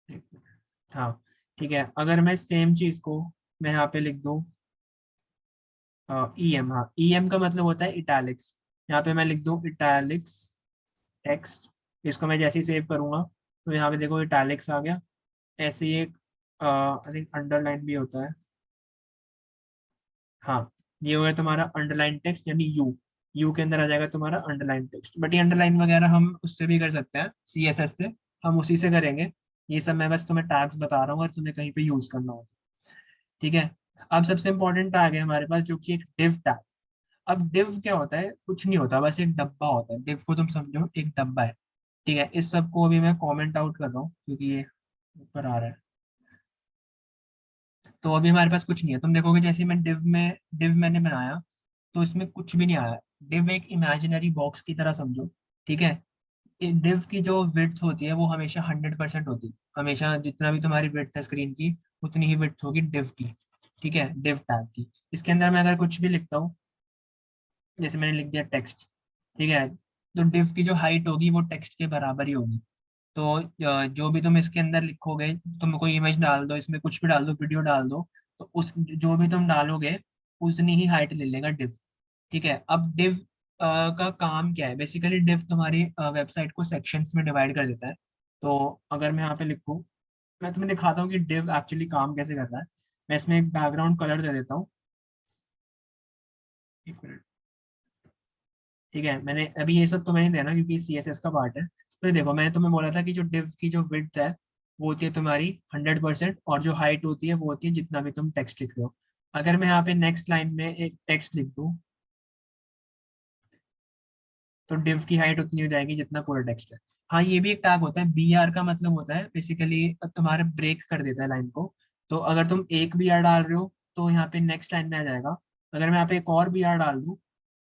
एक मिनट, हाँ ठीक है, अगर मैं सेम चीज को मैं यहाँ पे लिख दूँ ई एम, हाँ ई एम का मतलब होता है इटैलिक्स, यहाँ पे मैं लिख दूँ इटैलिक्स टेक्स्ट, इसको मैं जैसे ही सेव करूंगा तो यहाँ पे देखो इटैलिक्स आ गया। ऐसे ही एक आई थिंक अंडरलाइन भी होता है, हाँ ये हो गया तुम्हारा अंडरलाइन टेक्स्ट, यानी यू, यू के अंदर आ जाएगा तुम्हारा अंडरलाइन टेक्स्ट। बट ये अंडरलाइन वगैरह हम उससे भी कर सकते हैं, CSS से, हम उसी से करेंगे। ये सब मैं बस तुम्हें टैग्स बता रहा हूँ और तुम्हें कहीं पे यूज करना हो, ठीक है। अब सबसे इंपॉर्टेंट टैग है हमारे पास जो कि एक डिव टैग। अब डिव क्या होता है, कुछ नहीं होता, बस एक डब्बा होता है, डिव को तुम समझो एक डब्बा है, ठीक है। इस सब को अभी मैं कॉमेंट आउट कर रहा हूँ क्योंकि ये ऊपर आ रहा है। तो अभी हमारे पास कुछ नहीं है, तुम देखोगे जैसे मैं डिव मैंने बनाया तो इसमें कुछ भी नहीं आया। डिव एक इमेजिनरी बॉक्स की तरह समझो, ठीक है। डिव की जो विड्थ होती है वो हमेशा 100% होती है, हमेशा जितना भी तुम्हारी विड्थ है स्क्रीन की उतनी ही विड्थ होगी डिव की, ठीक है, डिव टैग की। इसके अंदर मैं अगर कुछ भी लिखता हूँ, जैसे मैंने लिख दिया टेक्स्ट, ठीक है। तो div की जो हाइट होगी वो टेक्स्ट के बराबर ही होगी। तो जो भी तुम इसके अंदर लिखोगे, तुम कोई इमेज डाल दो, इसमें कुछ भी डाल दो, वीडियो डाल दो, तो उस जो भी तुम डालोगे उतनी ही हाइट ले लेगा div। ठीक है। अब div का काम क्या है? बेसिकली div तुम्हारी वेबसाइट को सेक्शंस में डिवाइड कर देता है। तो अगर मैं यहाँ पे लिखूँ, मैं तुम्हें दिखाता हूँ कि div एक्चुअली काम कैसे कर रहा है। मैं इसमें एक बैकग्राउंड कलर दे देता हूँ। एक मिनट। ठीक है, मैंने अभी ये सब तो मैंने देना क्योंकि CSS का पार्ट है। तो ये देखो, मैंने तुम्हें बोला था कि जो div की जो विड्थ है वो होती है तुम्हारी 100%, और जो हाइट होती है वो होती है जितना भी तुम टेक्स्ट लिख रहे हो। अगर मैं यहाँ पे नेक्स्ट लाइन में एक टेक्स्ट लिख दूँ तो div की हाइट उतनी हो जाएगी जितना पूरा टेक्स्ट है। हाँ, ये भी एक टैग होता है। BR का मतलब होता है बेसिकली तुम्हारे ब्रेक कर देता है लाइन को। तो अगर तुम एक BR डाल रहे हो तो यहाँ पे नेक्स्ट लाइन में आ जाएगा। अगर मैं यहाँ पे एक और BR डाल दूँ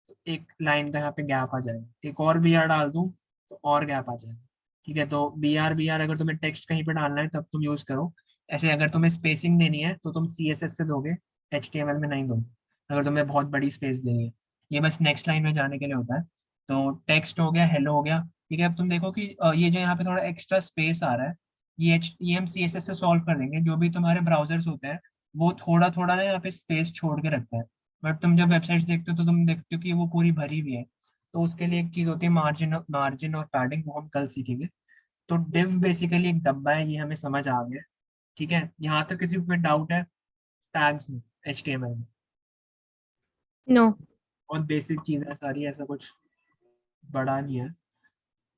तो एक लाइन का यहाँ पे गैप आ जाएगा। एक और BR डाल दूँ तो और गैप आ जाएगा। ठीक है। तो BR अगर तुम्हें टेक्स्ट कहीं पे डालना है तब तुम यूज करो। ऐसे अगर तुम्हें स्पेसिंग देनी है तो तुम CSS से दोगे, HTML में नहीं दोगे अगर तुम्हें बहुत बड़ी स्पेस देनी है। ये बस नेक्स्ट लाइन में जाने के लिए होता है। तो टेक्स्ट हो गया, हेलो हो गया। ठीक है। अब तुम देखो कि ये जो यहाँ पे थोड़ा एक्स्ट्रा स्पेस आ रहा है, ये हम CSS से सॉल्व कर देंगे। जो भी तुम्हारे ब्राउजर्स होते हैं वो थोड़ा थोड़ा ना यहाँ पे स्पेस छोड़ के रखता है, बट तुम जब वेबसाइट देखते हो तो तुम देखते हो कि वो पूरी भरी हुई है। तो उसके लिए एक चीज होती है मार्जिन और पैडिंग, वो हम कल सीखेंगे। तो div बेसिकली एक डब्बा है, ये हमें समझ आ गया। ठीक है। यहाँ तक किसी को डाउट है टैग्स में, HTML में? नो। बहुत बेसिक चीज है सारी, ऐसा कुछ बड़ा नहीं है।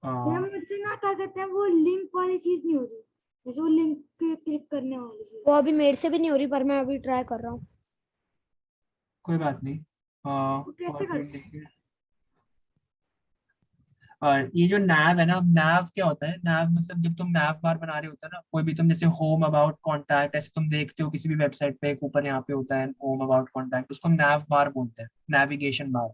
भैया मुझसे ना क्या कहते हैं, वो लिंक वाली चीज नहीं हो रही, जैसे वो लिंक क्लिक करने वाली चीज। वो अभी मेरे से भी नहीं हो रही, पर मैं अभी ट्राई कर रहा हूँ। कोई बात नहीं। वो और कैसे फिर करते हैं? देखिए, और ये जो nav है ना, nav क्या होता है? nav मतलब जब तुम nav बार बना रहे होते हो ना, कोई भी तुम जैसे होम, अबाउट, कॉन्टैक्ट, ऐसे तुम देखते हो किसी भी वेबसाइट पे, एक ऊपर यहाँ पे होता है होम, अबाउट, कॉन्टैक्ट, उसको nav बार बोलते हैं, नेविगेशन बार।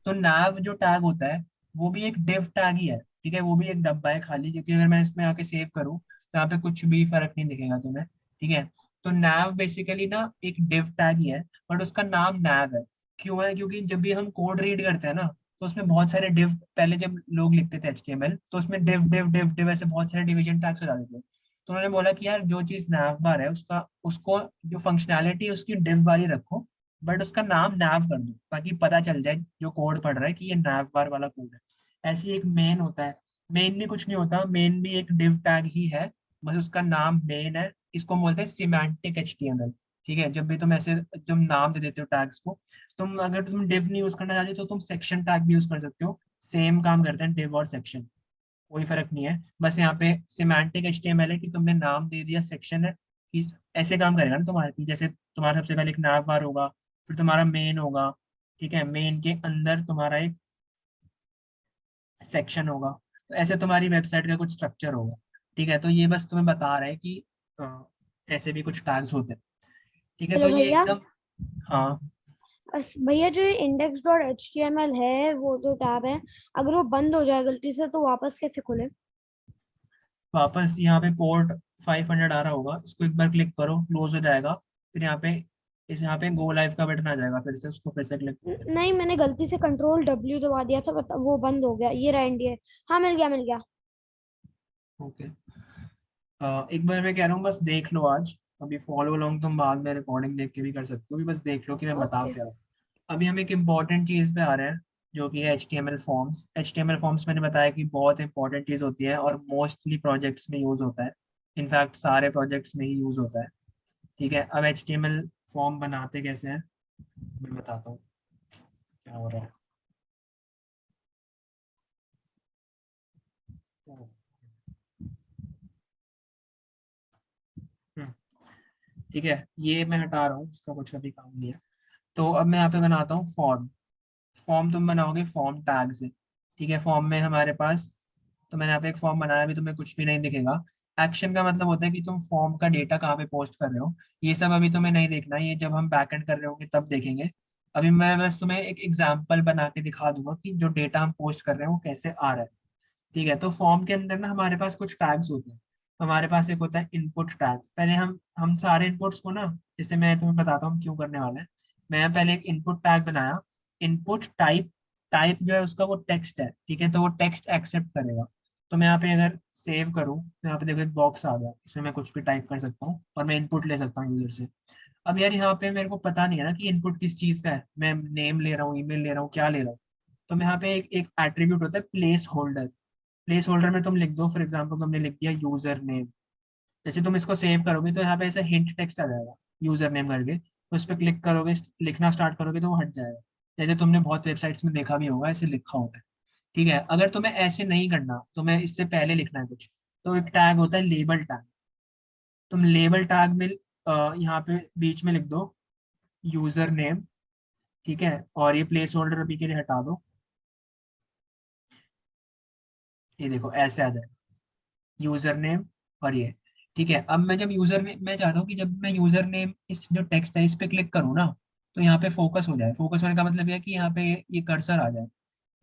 तो nav जो टैग होता है वो भी एक div टैग ही है। ठीक है। वो भी एक डब्बा है खाली, क्योंकि अगर मैं इसमें आके सेव करूँ तो यहाँ पे कुछ भी फर्क नहीं दिखेगा तुम्हें। ठीक है। तो nav बेसिकली ना एक div टैग ही है, बट उसका नाम nav है। क्यों है? क्योंकि जब भी हम कोड रीड करते हैं ना तो उसमें बहुत सारे div, पहले जब लोग लिखते थे HTML तो उसमें div ऐसे बहुत सारे डिवीजन टैग्स हो जाते थे। तो उन्होंने बोला कि यार जो चीज nav बार है उसका, उसको जो फंक्शनैलिटी है उसकी div वाली रखो, बट उसका नाम nav कर दो ताकि पता चल जाए जो कोड पढ़ रहा है कि ये nav बार वाला कोड है। ऐसे ही एक मेन होता है। मेन भी कुछ नहीं होता, मेन भी एक div टैग ही है, बस उसका नाम मेन है। इसको बोलते हैं सिमेंटिक HTML। ठीक है। जब भी तुम ऐसे तुम नाम दे देते हो टैग्स को, तुम अगर तुम div नहीं यूज करना चाहते तो तुम सेक्शन टैग भी यूज कर सकते हो। सेम काम करते हैं div और सेक्शन, कोई फर्क नहीं है। बस यहाँ पे सिमेंटिक HTML है कि तुमने नाम दे दिया, सेक्शन है कि ऐसे काम करेगा ना तुम्हारे की, जैसे तुम्हारा सबसे पहले एक nav बार होगा, फिर तुम्हारा मेन होगा। ठीक है। मेन के अंदर तुम्हारा एक सेक्शन होगा। तो ऐसे तुम्हारी वेबसाइट का कुछ स्ट्रक्चर होगा। ठीक है। तो ये बस तुम्हें बता रहा है कि ऐसे भी कुछ टैग्स होते हैं। ठीक है। तो हेलो ये भैया। एकदम, हाँ। भैया जो index.html है, वो जो टैब है, अगर वो बंद हो जाए गलती से तो वापस कैसे खोले? वापस यहाँ पे पोर्ट 500 आ रहा होगा, इसको एक बार क्लिक करो, क्लोज हो जाएगा। फिर यहाँ पे गो लाइव का बटन आ जाएगा, फिर से उसको फिर से क्लिक। नहीं, मैंने गलती से Ctrl+W दबा दिया था, वो बंद हो गया। ये रहा NDA। हाँ, मिल गया मिल गया। ओके। एक बार मैं कह रहा हूँ बस देख लो आज, अभी फॉलो अलोंग तुम बाद में रिकॉर्डिंग देख के भी कर सकते हो, कि बस देख लो कि मैं बता ओके। क्या रहा हूँ। अभी हम एक इम्पॉर्टेंट चीज पे आ रहे हैं जो कि है HTML फॉर्म्स। HTML फॉर्म्स मैंने बताया कि बहुत इंपॉर्टेंट चीज होती है और मोस्टली प्रोजेक्ट्स में यूज होता है। इनफैक्ट सारे प्रोजेक्ट्स में ही यूज होता है। ठीक है। अब HTML फॉर्म बनाते कैसे हैं मैं बताता हूँ क्या हो रहा है। हम्म, ठीक है। ये मैं हटा रहा हूँ, इसका कुछ अभी काम नहीं है। तो अब मैं यहाँ पे बनाता हूँ फॉर्म। फॉर्म तुम बनाओगे फॉर्म टैग से। ठीक है। फॉर्म में हमारे पास, तो मैंने यहाँ पे एक फॉर्म बनाया, अभी तुम्हें कुछ भी नहीं दिखेगा। एक्शन का मतलब होता है कि तुम फॉर्म का डेटा कहाँ पे पोस्ट कर रहे हो। ये सब अभी तुम्हें नहीं देखना, ये जब हम बैकएंड कर रहे होंगे तब देखेंगे। अभी मैं बस तुम्हें एक एग्जांपल बना के दिखा दूंगा कि जो डेटा हम पोस्ट कर रहे हैं वो कैसे आ रहा है। ठीक है। तो फॉर्म के अंदर ना हमारे पास कुछ टैग्स होते हैं। हमारे पास एक होता है इनपुट टैग। पहले हम सारे इनपुट्स को ना, जैसे मैं तुम्हें बताता हूँ क्यों करने वाला है। मैं पहले एक इनपुट टैग बनाया, इनपुट टाइप टाइप जो है उसका वो टेक्स्ट है, ठीक है, तो वो टेक्स्ट एक्सेप्ट करेगा। तो मैं यहाँ पे अगर सेव करूँ तो यहाँ पे देखो एक बॉक्स आ गया, इसमें मैं कुछ भी टाइप कर सकता हूँ और मैं इनपुट ले सकता हूँ यूजर से। अब यार यहाँ पे मेरे को पता नहीं है ना कि इनपुट किस चीज का है, मैं नेम ले रहा हूँ, ईमेल ले रहा हूँ, क्या ले रहा हूँ। तो मैं यहाँ पे एक एट्रीब्यूट होता है प्लेस होल्डर। प्लेस होल्डर में तुम लिख दो, फॉर एग्जाम्पल तुमने लिख दिया यूजर नेम। जैसे तुम इसको सेव करोगे तो यहाँ पे ऐसा हिंट टेक्स्ट आ जाएगा यूजर नेम करके, तो उस पर क्लिक करोगे, लिखना स्टार्ट करोगे तो वो हट जाएगा। जैसे तुमने बहुत वेबसाइट्स में देखा भी होगा ऐसे लिखा होता है, ठीक है। अगर तुम्हें ऐसे नहीं करना, तुम्हें इससे पहले लिखना है कुछ, तो एक टैग होता है लेबल टैग। तुम लेबल टैग में यहाँ पे बीच में लिख दो यूजर नेम, ठीक है, और ये प्लेस होल्डर अभी के लिए हटा दो। ये देखो ऐसे आ जाएगा यूजर नेम और ये, ठीक है। अब मैं जब यूजर नेम, मैं चाहता हूँ कि जब मैं यूजर नेम इस जो टेक्स्ट है इस पे क्लिक करूँ ना, तो यहाँ पे फोकस हो जाए। फोकस होने का मतलब ये है कि यहाँ पे ये कर्सर आ जाए।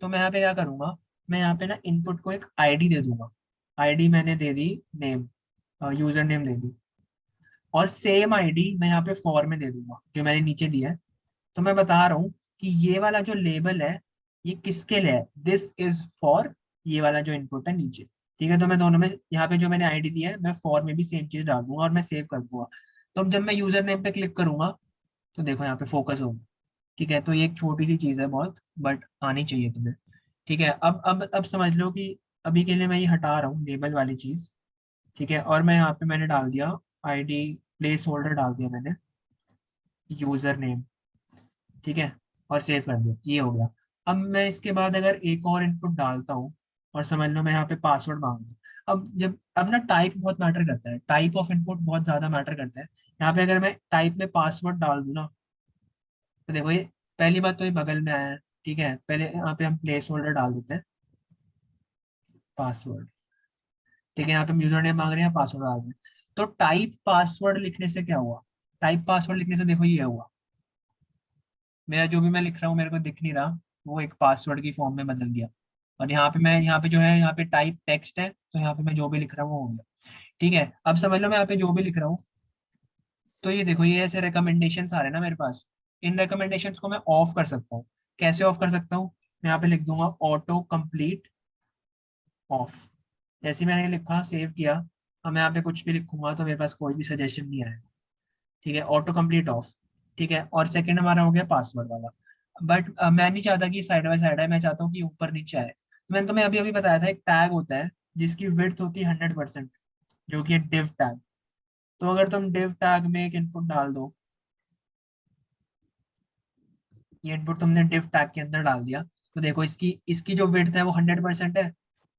तो मैं यहाँ पे क्या करूंगा, मैं यहाँ पे ना इनपुट को एक आईडी दे दूंगा। आईडी मैंने दे दी नेम, यूजर नेम दे दी, और सेम आईडी मैं यहाँ पे फॉर में दे दूंगा जो मैंने नीचे दिया है। तो मैं बता रहा हूँ कि ये वाला जो लेबल है ये किसके लिए है, दिस इज फॉर ये वाला जो इनपुट है नीचे, ठीक है। तो मैं दोनों में यहाँ पे जो मैंने आईडी दिया है मैं फॉर में भी सेम चीज डाल दूंगा और मैं सेव कर दूंगा। तो अब जब मैं यूजर नेम पे क्लिक करूंगा तो देखो यहाँ पे फोकस होगा, ठीक है। तो ये एक छोटी सी चीज है बहुत, बट आनी चाहिए तुम्हें, ठीक है। अब समझ लो कि अभी के लिए मैं ये हटा रहा हूँ लेबल वाली चीज, ठीक है। और मैं यहाँ पे मैंने डाल दिया आईडी, प्लेस होल्डर डाल दिया मैंने यूजर नेम, ठीक है, और सेव कर दिया, ये हो गया। अब मैं इसके बाद अगर एक और इनपुट डालता हूँ और समझ लो मैं यहाँ पे पासवर्ड मांग दूँ। अब ना टाइप बहुत मैटर करता है, टाइप ऑफ इनपुट बहुत ज्यादा मैटर करता है। यहाँ पे अगर मैं टाइप में पासवर्ड डाल दूँ ना, तो देखो ये पहली बात तो ये बगल में आया है, ठीक है। पहले यहाँ पे हम प्लेस होल्डर डाल देते हैं पासवर्ड, ठीक है। यहाँ पे यूजर नेम मांग रहे हैं, पासवर्ड डाल रहे हैं। तो टाइप पासवर्ड लिखने से क्या हुआ, टाइप पासवर्ड लिखने से देखो ये हुआ, मेरा जो भी मैं लिख रहा हूँ मेरे को दिख नहीं रहा, वो एक पासवर्ड की फॉर्म में बदल गया। और यहाँ पे मैं, यहाँ पे जो है यहाँ पे टाइप टेक्स्ट है, तो यहाँ पे मैं जो भी लिख रहा हूँ वो हो गया, ठीक है। अब समझ लो मैं यहाँ पे जो भी लिख रहा हूँ, तो ये देखो ये ऐसे रिकमेंडेशन आ रहे हैं ना मेरे पास, इन रिकमेंडेशंस को मैं ऑफ कर सकता हूँ। कैसे ऑफ कर सकता हूँ, मैं यहाँ पे लिख दूंगा ऑटो कंप्लीट ऑफ। जैसे मैंने लिखा, सेव किया, अब मैं यहाँ पे कुछ भी लिखूंगा तो मेरे पास कोई भी सजेशन नहीं आएगा, ठीक है। ऑटो कंप्लीट ऑफ, ठीक है। और सेकंड हमारा हो गया पासवर्ड वाला। बट मैं नहीं चाहता कि साइड बाय साइड है, मैं चाहता हूँ कि ऊपर नीचे आए। तो मैंने तुम्हें अभी अभी बताया था एक टैग होता है जिसकी विड्थ होती है 100%, जो कि है div टैग। तो अगर तुम div टैग में एक इनपुट डाल दो, ये इनपुट तुमने div टैग के अंदर डाल दिया, तो देखो इसकी इसकी जो विड्थ है वो 100% है।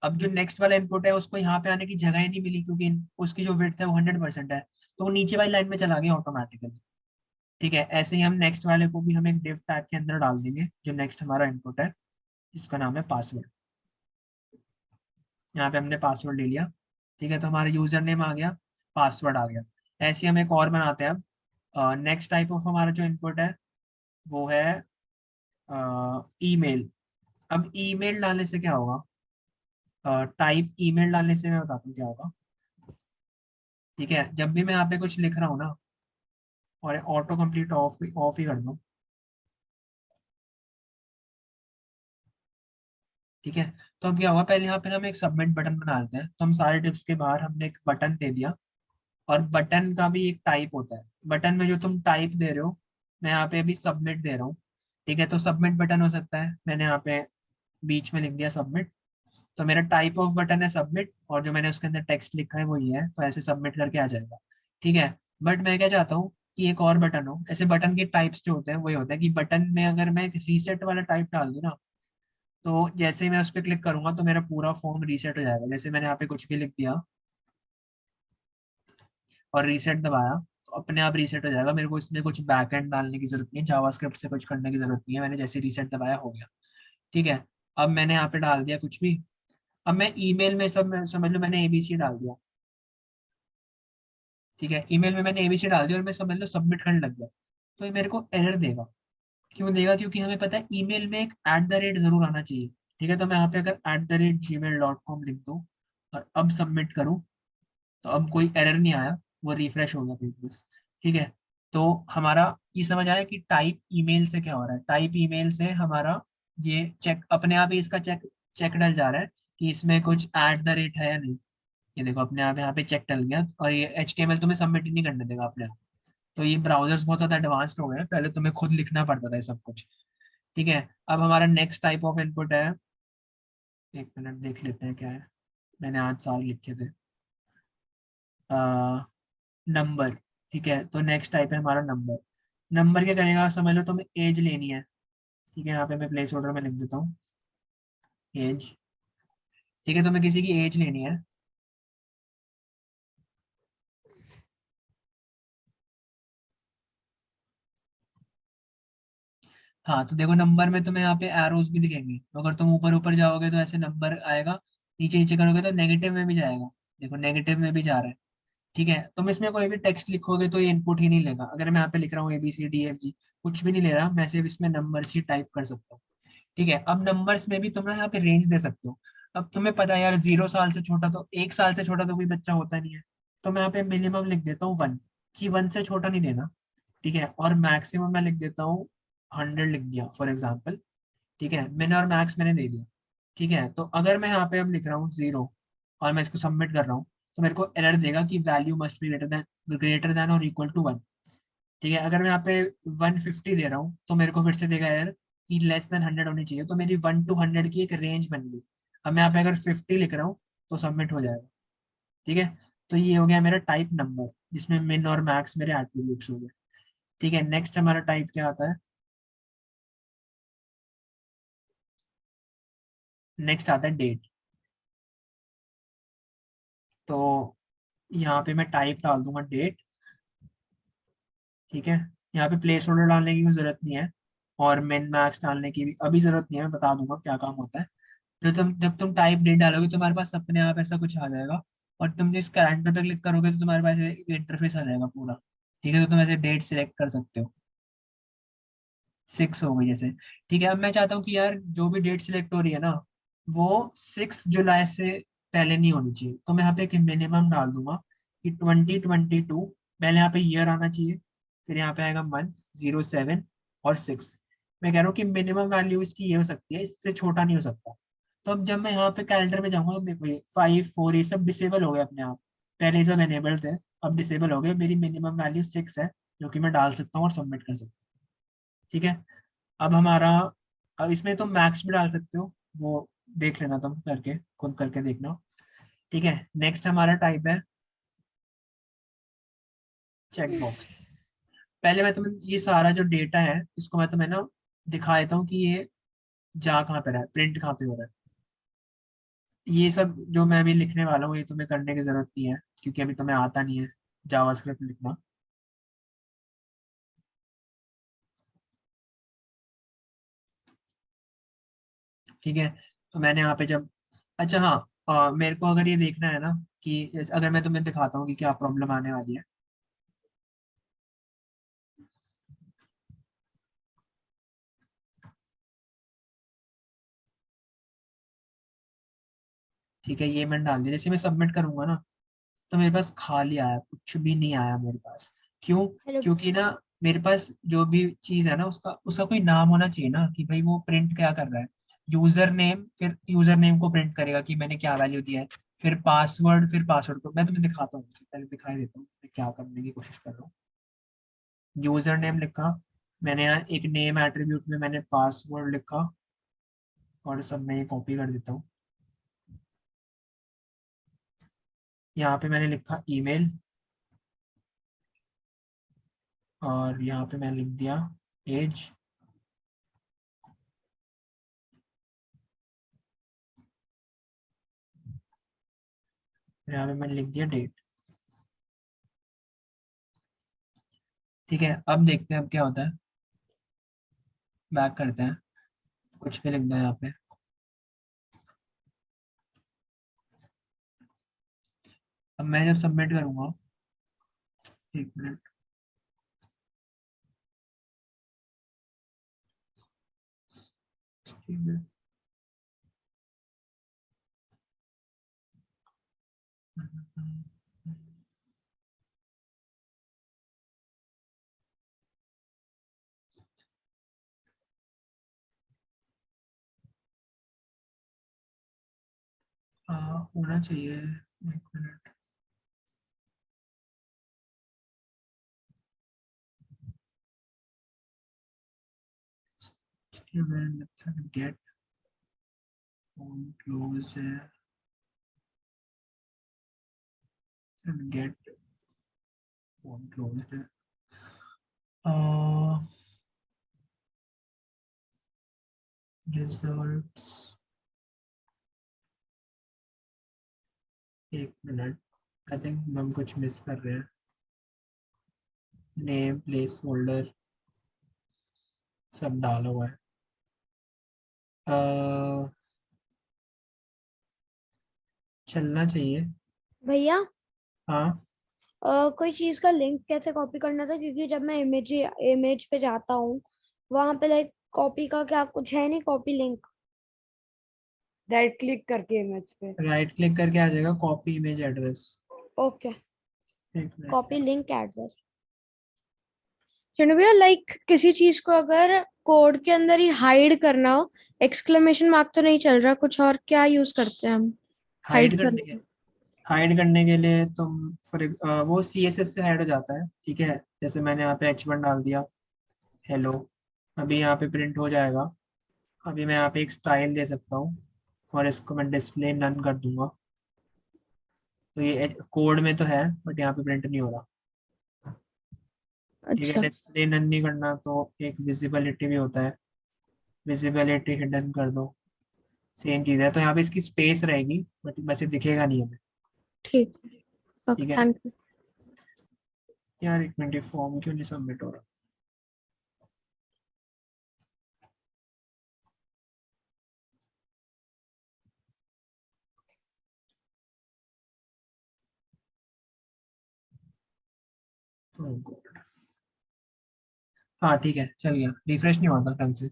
अब जो नेक्स्ट वाला इनपुट है उसको यहाँ पे आने की जगह ही नहीं मिली, क्योंकि उसकी जो विड्थ है वो 100% है, तो वो नीचे वाली लाइन में चला गया ऑटोमेटिकली, ठीक है। ऐसे ही हम नेक्स्ट वाले को भी हम एक div टैग के अंदर डाल देंगे, जो नेक्स्ट हमारा इनपुट है जिसका नाम है पासवर्ड। यहाँ पे हमने पासवर्ड ले लिया, ठीक है। तो हमारा यूजर नेम आ गया, पासवर्ड आ गया। ऐसे ही हम एक और बनाते हैं। अब नेक्स्ट टाइप ऑफ हमारा जो इनपुट है वो है ईमेल। अब ईमेल डालने से क्या होगा, टाइप ईमेल डालने से मैं बताता हूँ क्या होगा, ठीक है। जब भी मैं यहाँ पे कुछ लिख रहा हूँ ना, और ऑटो कंप्लीट ऑफ ही कर दो, ठीक है। तो अब क्या होगा, पहले यहाँ पे ना हम एक सबमिट बटन बना लेते हैं। तो हम सारे टिप्स के बाहर हमने एक बटन दे दिया, और बटन का भी एक टाइप होता है। बटन में जो तुम टाइप दे रहे हो, मैं यहाँ पे अभी सबमिट दे रहा हूँ, ठीक है। तो सबमिट बटन हो सकता है, मैंने यहाँ पे बीच में लिख दिया सबमिट, तो मेरा टाइप ऑफ बटन है सबमिट, और जो मैंने उसके अंदर टेक्स्ट लिखा है वो ये है, तो ऐसे सबमिट करके आ जाएगा, ठीक है। बट मैं क्या चाहता हूँ कि एक और बटन हो। ऐसे बटन के टाइप्स जो होते हैं वही होता है कि बटन में अगर मैं एक रीसेट वाला टाइप डाल दूँ ना, तो जैसे ही मैं उस पर क्लिक करूंगा तो मेरा पूरा फॉर्म रीसेट हो जाएगा। जैसे मैंने यहाँ पे कुछ भी लिख दिया और रीसेट दबाया, तो अपने आप रीसेट हो जाएगा। मेरे को इसमें कुछ बैकएंड डालने की जरूरत नहीं है, जावास्क्रिप्ट से कुछ करने की जरूरत नहीं है, मैंने जैसे रीसेट दबाया हो गया, ठीक है। अब मैंने यहाँ पे डाल दिया कुछ भी। अब मैं ईमेल में समझ लो मैंने एबीसी डाल दिया, ठीक है। ईमेल में मैंने एबीसी डाल दिया और मैं समझ लो सबमिट करने लग गया, तो ये मेरे को एरर देगा। क्यों देगा, क्योंकि हमें पता है ईमेल में एक @ जरूर आना चाहिए, ठीक है। तो मैं यहाँ पे अगर @gmail.com लिख दूँ और अब सबमिट करूँ, तो अब कोई एरर नहीं आया, वो रिफ्रेश हो गया पेज बस, ठीक है। तो हमारा ये समझ आया कि टाइप ईमेल से क्या हो रहा है। टाइप ईमेल से हमारा ये चेक अपने आप ही इसका चेक चेक डल जा रहा है कि इसमें कुछ एट द रेट है या नहीं। ये देखो अपने आप यहाँ पे चेक डल गया और ये HTML तुम्हें सबमिट ही नहीं करने देगा अपने आप। तो ये ब्राउजर्स बहुत ज्यादा एडवांस्ड हो गए हैं, पहले तुम्हें खुद लिखना पड़ता था ये सब कुछ। ठीक है, अब हमारा नेक्स्ट टाइप ऑफ इनपुट है, एक मिनट देख लेते हैं क्या है, मैंने आज सारे लिखे थे। नंबर। ठीक है, तो नेक्स्ट टाइप है हमारा नंबर। नंबर क्या करेगा, समझ लो तुम्हें एज लेनी है। ठीक है, यहाँ पे मैं प्लेस होल्डर में लिख देता हूँ एज। ठीक है, तुम्हें किसी की एज लेनी है। हाँ, तो देखो नंबर में तुम्हें यहाँ पे एरोज भी दिखेंगे, तो अगर तुम ऊपर ऊपर जाओगे तो ऐसे नंबर आएगा, नीचे नीचे करोगे तो नेगेटिव में भी जाएगा। देखो नेगेटिव में भी जा रहा है। ठीक है, तुम इसमें कोई भी टेक्स्ट लिखोगे तो ये इनपुट ही नहीं लेगा। अगर मैं यहाँ पे लिख रहा हूँ ABCDFG, कुछ भी नहीं ले रहा, मैं सिर्फ इसमें नंबर्स ही टाइप कर सकता हूँ। ठीक है, अब नंबर्स में भी तुम ना यहाँ पे रेंज दे सकते हो। अब तुम्हें पता है यार 0 साल से छोटा तो 1 साल से छोटा तो कोई बच्चा होता नहीं है, तो मैं यहाँ पे मिनिमम लिख देता हूँ 1, कि 1 से छोटा नहीं देना। ठीक है, और मैक्सिमम मैं लिख देता हूँ 100 लिख दिया फॉर एग्जाम्पल। ठीक है, मिन और मैक्स मैंने दे दिया। ठीक है, तो अगर मैं यहाँ पे अब लिख रहा हूँ 0 और मैं इसको सबमिट कर रहा हूँ, तो मेरे को एरर देगा कि value must be greater than और इक्वल टू 1। ठीक है, अगर मैं यहाँ पे 150 दे रहा हूँ तो मेरे को फिर से देगा एरर कि लेस देन 100 होनी चाहिए। तो मेरी 1 to 100 की एक रेंज बन गई। अब मैं यहाँ पे अगर 50 लिख रहा हूँ तो सबमिट हो जाएगा। ठीक है, तो ये हो गया मेरा टाइप नंबर, जिसमें मिन और मैक्स मेरे एट्रीब्यूट्स हो गए। ठीक है, नेक्स्ट हमारा टाइप क्या आता है, नेक्स्ट आता है डेट। तो यहाँ पे मैं टाइप डाल दूंगा डेट। ठीक है, यहाँ पे प्लेस होल्डर डालने की भी जरूरत नहीं है, और मिन मैक्स डालने की भी अभी जरूरत नहीं है, मैं बता दूंगा क्या काम होता है। जब तुम टाइप डेट डालोगे तुम्हारे पास अपने आप ऐसा कुछ आ जाएगा, और तुम जिस कैलेंडर पे क्लिक करोगे तो तुम्हारे पास इंटरफेस आ जाएगा पूरा। ठीक है, तो तुम ऐसे डेट सिलेक्ट कर सकते हो। 6 हो गई जैसे। ठीक है, अब मैं चाहता हूँ कि यार जो भी डेट सिलेक्ट हो रही है ना, वो 6 जुलाई से पहले नहीं होनी चाहिए, तो मैं यहाँ पे एक मिनिमम डाल दूंगा कि 2022। पहले यहाँ पे ईयर आना चाहिए, फिर यहाँ पे आएगा मंथ, 07 और 6। मैं कह रहा हूँ कि मिनिमम वैल्यू इसकी ये हो सकती है, इससे छोटा नहीं हो सकता। तो अब जब मैं यहाँ पे कैलेंडर में जाऊंगा तो देखो ये 5 4 ये सब डिसेबल हो गए अपने आप। पहले ये सब एनेबल थे, अब डिसेबल हो गए। मेरी मिनिमम वैल्यू 6 है, जो कि मैं डाल सकता हूँ और सबमिट कर सकता हूँ। ठीक है, अब हमारा, अब इसमें तुम मैक्स भी डाल सकते हो, वो देख लेना, तुम करके खुद करके देखना। ठीक है, नेक्स्ट हमारा टाइप है चेकबॉक्स। पहले मैं तुम्हें ये सारा जो डेटा है इसको मैं तुम्हें ना दिखा देता हूँ कि ये जा कहाँ पे रहा है, प्रिंट कहाँ पे हो रहा है। ये सब जो मैं अभी लिखने वाला हूँ ये तुम्हें करने की जरूरत नहीं है, क्योंकि अभी तुम्हें आता नहीं है जावास्क्रिप्ट लिखना। ठीक है, तो मैंने यहाँ पे जब, अच्छा हाँ, मेरे को अगर ये देखना है ना कि अगर मैं तुम्हें दिखाता हूँ कि क्या प्रॉब्लम आने वाली है। ठीक है, ये मैंने डाल दिया, जैसे मैं सबमिट करूंगा ना तो मेरे पास खाली आया, कुछ भी नहीं आया मेरे पास। क्यों? हेलो। क्योंकि ना मेरे पास जो भी चीज है ना उसका उसका कोई नाम होना चाहिए ना, कि भाई वो प्रिंट क्या कर रहा है। यूजर नेम, फिर यूजर नेम को प्रिंट करेगा कि मैंने क्या वैल्यू दिया है, फिर पासवर्ड, फिर पासवर्ड को मैं तुम्हें दिखाता हूँ, पहले दिखाई देता हूँ मैं क्या करने की कोशिश कर रहा हूँ। यूजर नेम लिखा, मैंने यहाँ एक नेम एट्रीब्यूट में मैंने पासवर्ड लिखा, और सब मैं ये कॉपी कर देता हूँ। यहाँ पे मैंने लिखा ईमेल, और यहाँ पे मैंने लिख दिया एज, यहाँ पे मैंने लिख दिया डेट। ठीक है, अब देखते हैं अब क्या होता है, बैक करते हैं, कुछ भी लिख दो यहाँ पे। अब मैं जब सबमिट करूंगा, एक मिनट, ठीक है। होना चाहिए, एक minute. Method gate font close है, get font close है। results, एक मिनट, आई थिंक हम कुछ मिस कर रहे हैं। नेम प्लेस होल्डर सब डाला हुआ है। चलना चाहिए। भैया हाँ कोई चीज का लिंक कैसे कॉपी करना था, क्योंकि जब मैं इमेज पे जाता हूँ वहां पे लाइक कॉपी का क्या कुछ है नहीं, कॉपी लिंक। राइट क्लिक करके इमेज पे। राइट क्लिक करके आ जाएगा कॉपी इमेज एड्रेस। ओके, एक मिनट। Copy link address. चलो भैया, लाइक किसी चीज को अगर कोड के अंदर ही हाइड करना हो, एक्सक्लेमेशन मार्क तो नहीं चल रहा, कुछ और क्या यूज करते हैं हम हाइड हाइड करने करने के हाइड करने के लिए तुम वो CSS से हाइड हो जाता है, ठीक है। जैसे मैंने यहाँ पे H1 डाल दिया, हेलो, अभी यहाँ पे प्रिंट हो जाएगा। अभी मैं यहाँ पे एक स्टाइल दे सकता हूँ और इसको मैं डिस्प्ले नन कर दूंगा, तो ये कोड में तो है बट यहाँ पे प्रिंट नहीं हो रहा, ठीक है। अच्छा, डिस्प्ले नन नहीं करना तो एक विजिबिलिटी भी होता है, विजिबिलिटी हिडन कर दो, सेम चीज़ है। तो यहाँ पे इसकी स्पेस रहेगी बट वैसे दिखेगा नहीं हमें, ठीक, ओके, ठीक है। Thank you. यार एक मिनट, फॉर्म क्यों नहीं सबमिट हो रहा? Oh God. हाँ ठीक है, चल गया, रिफ्रेश नहीं हुआ था ढंग से।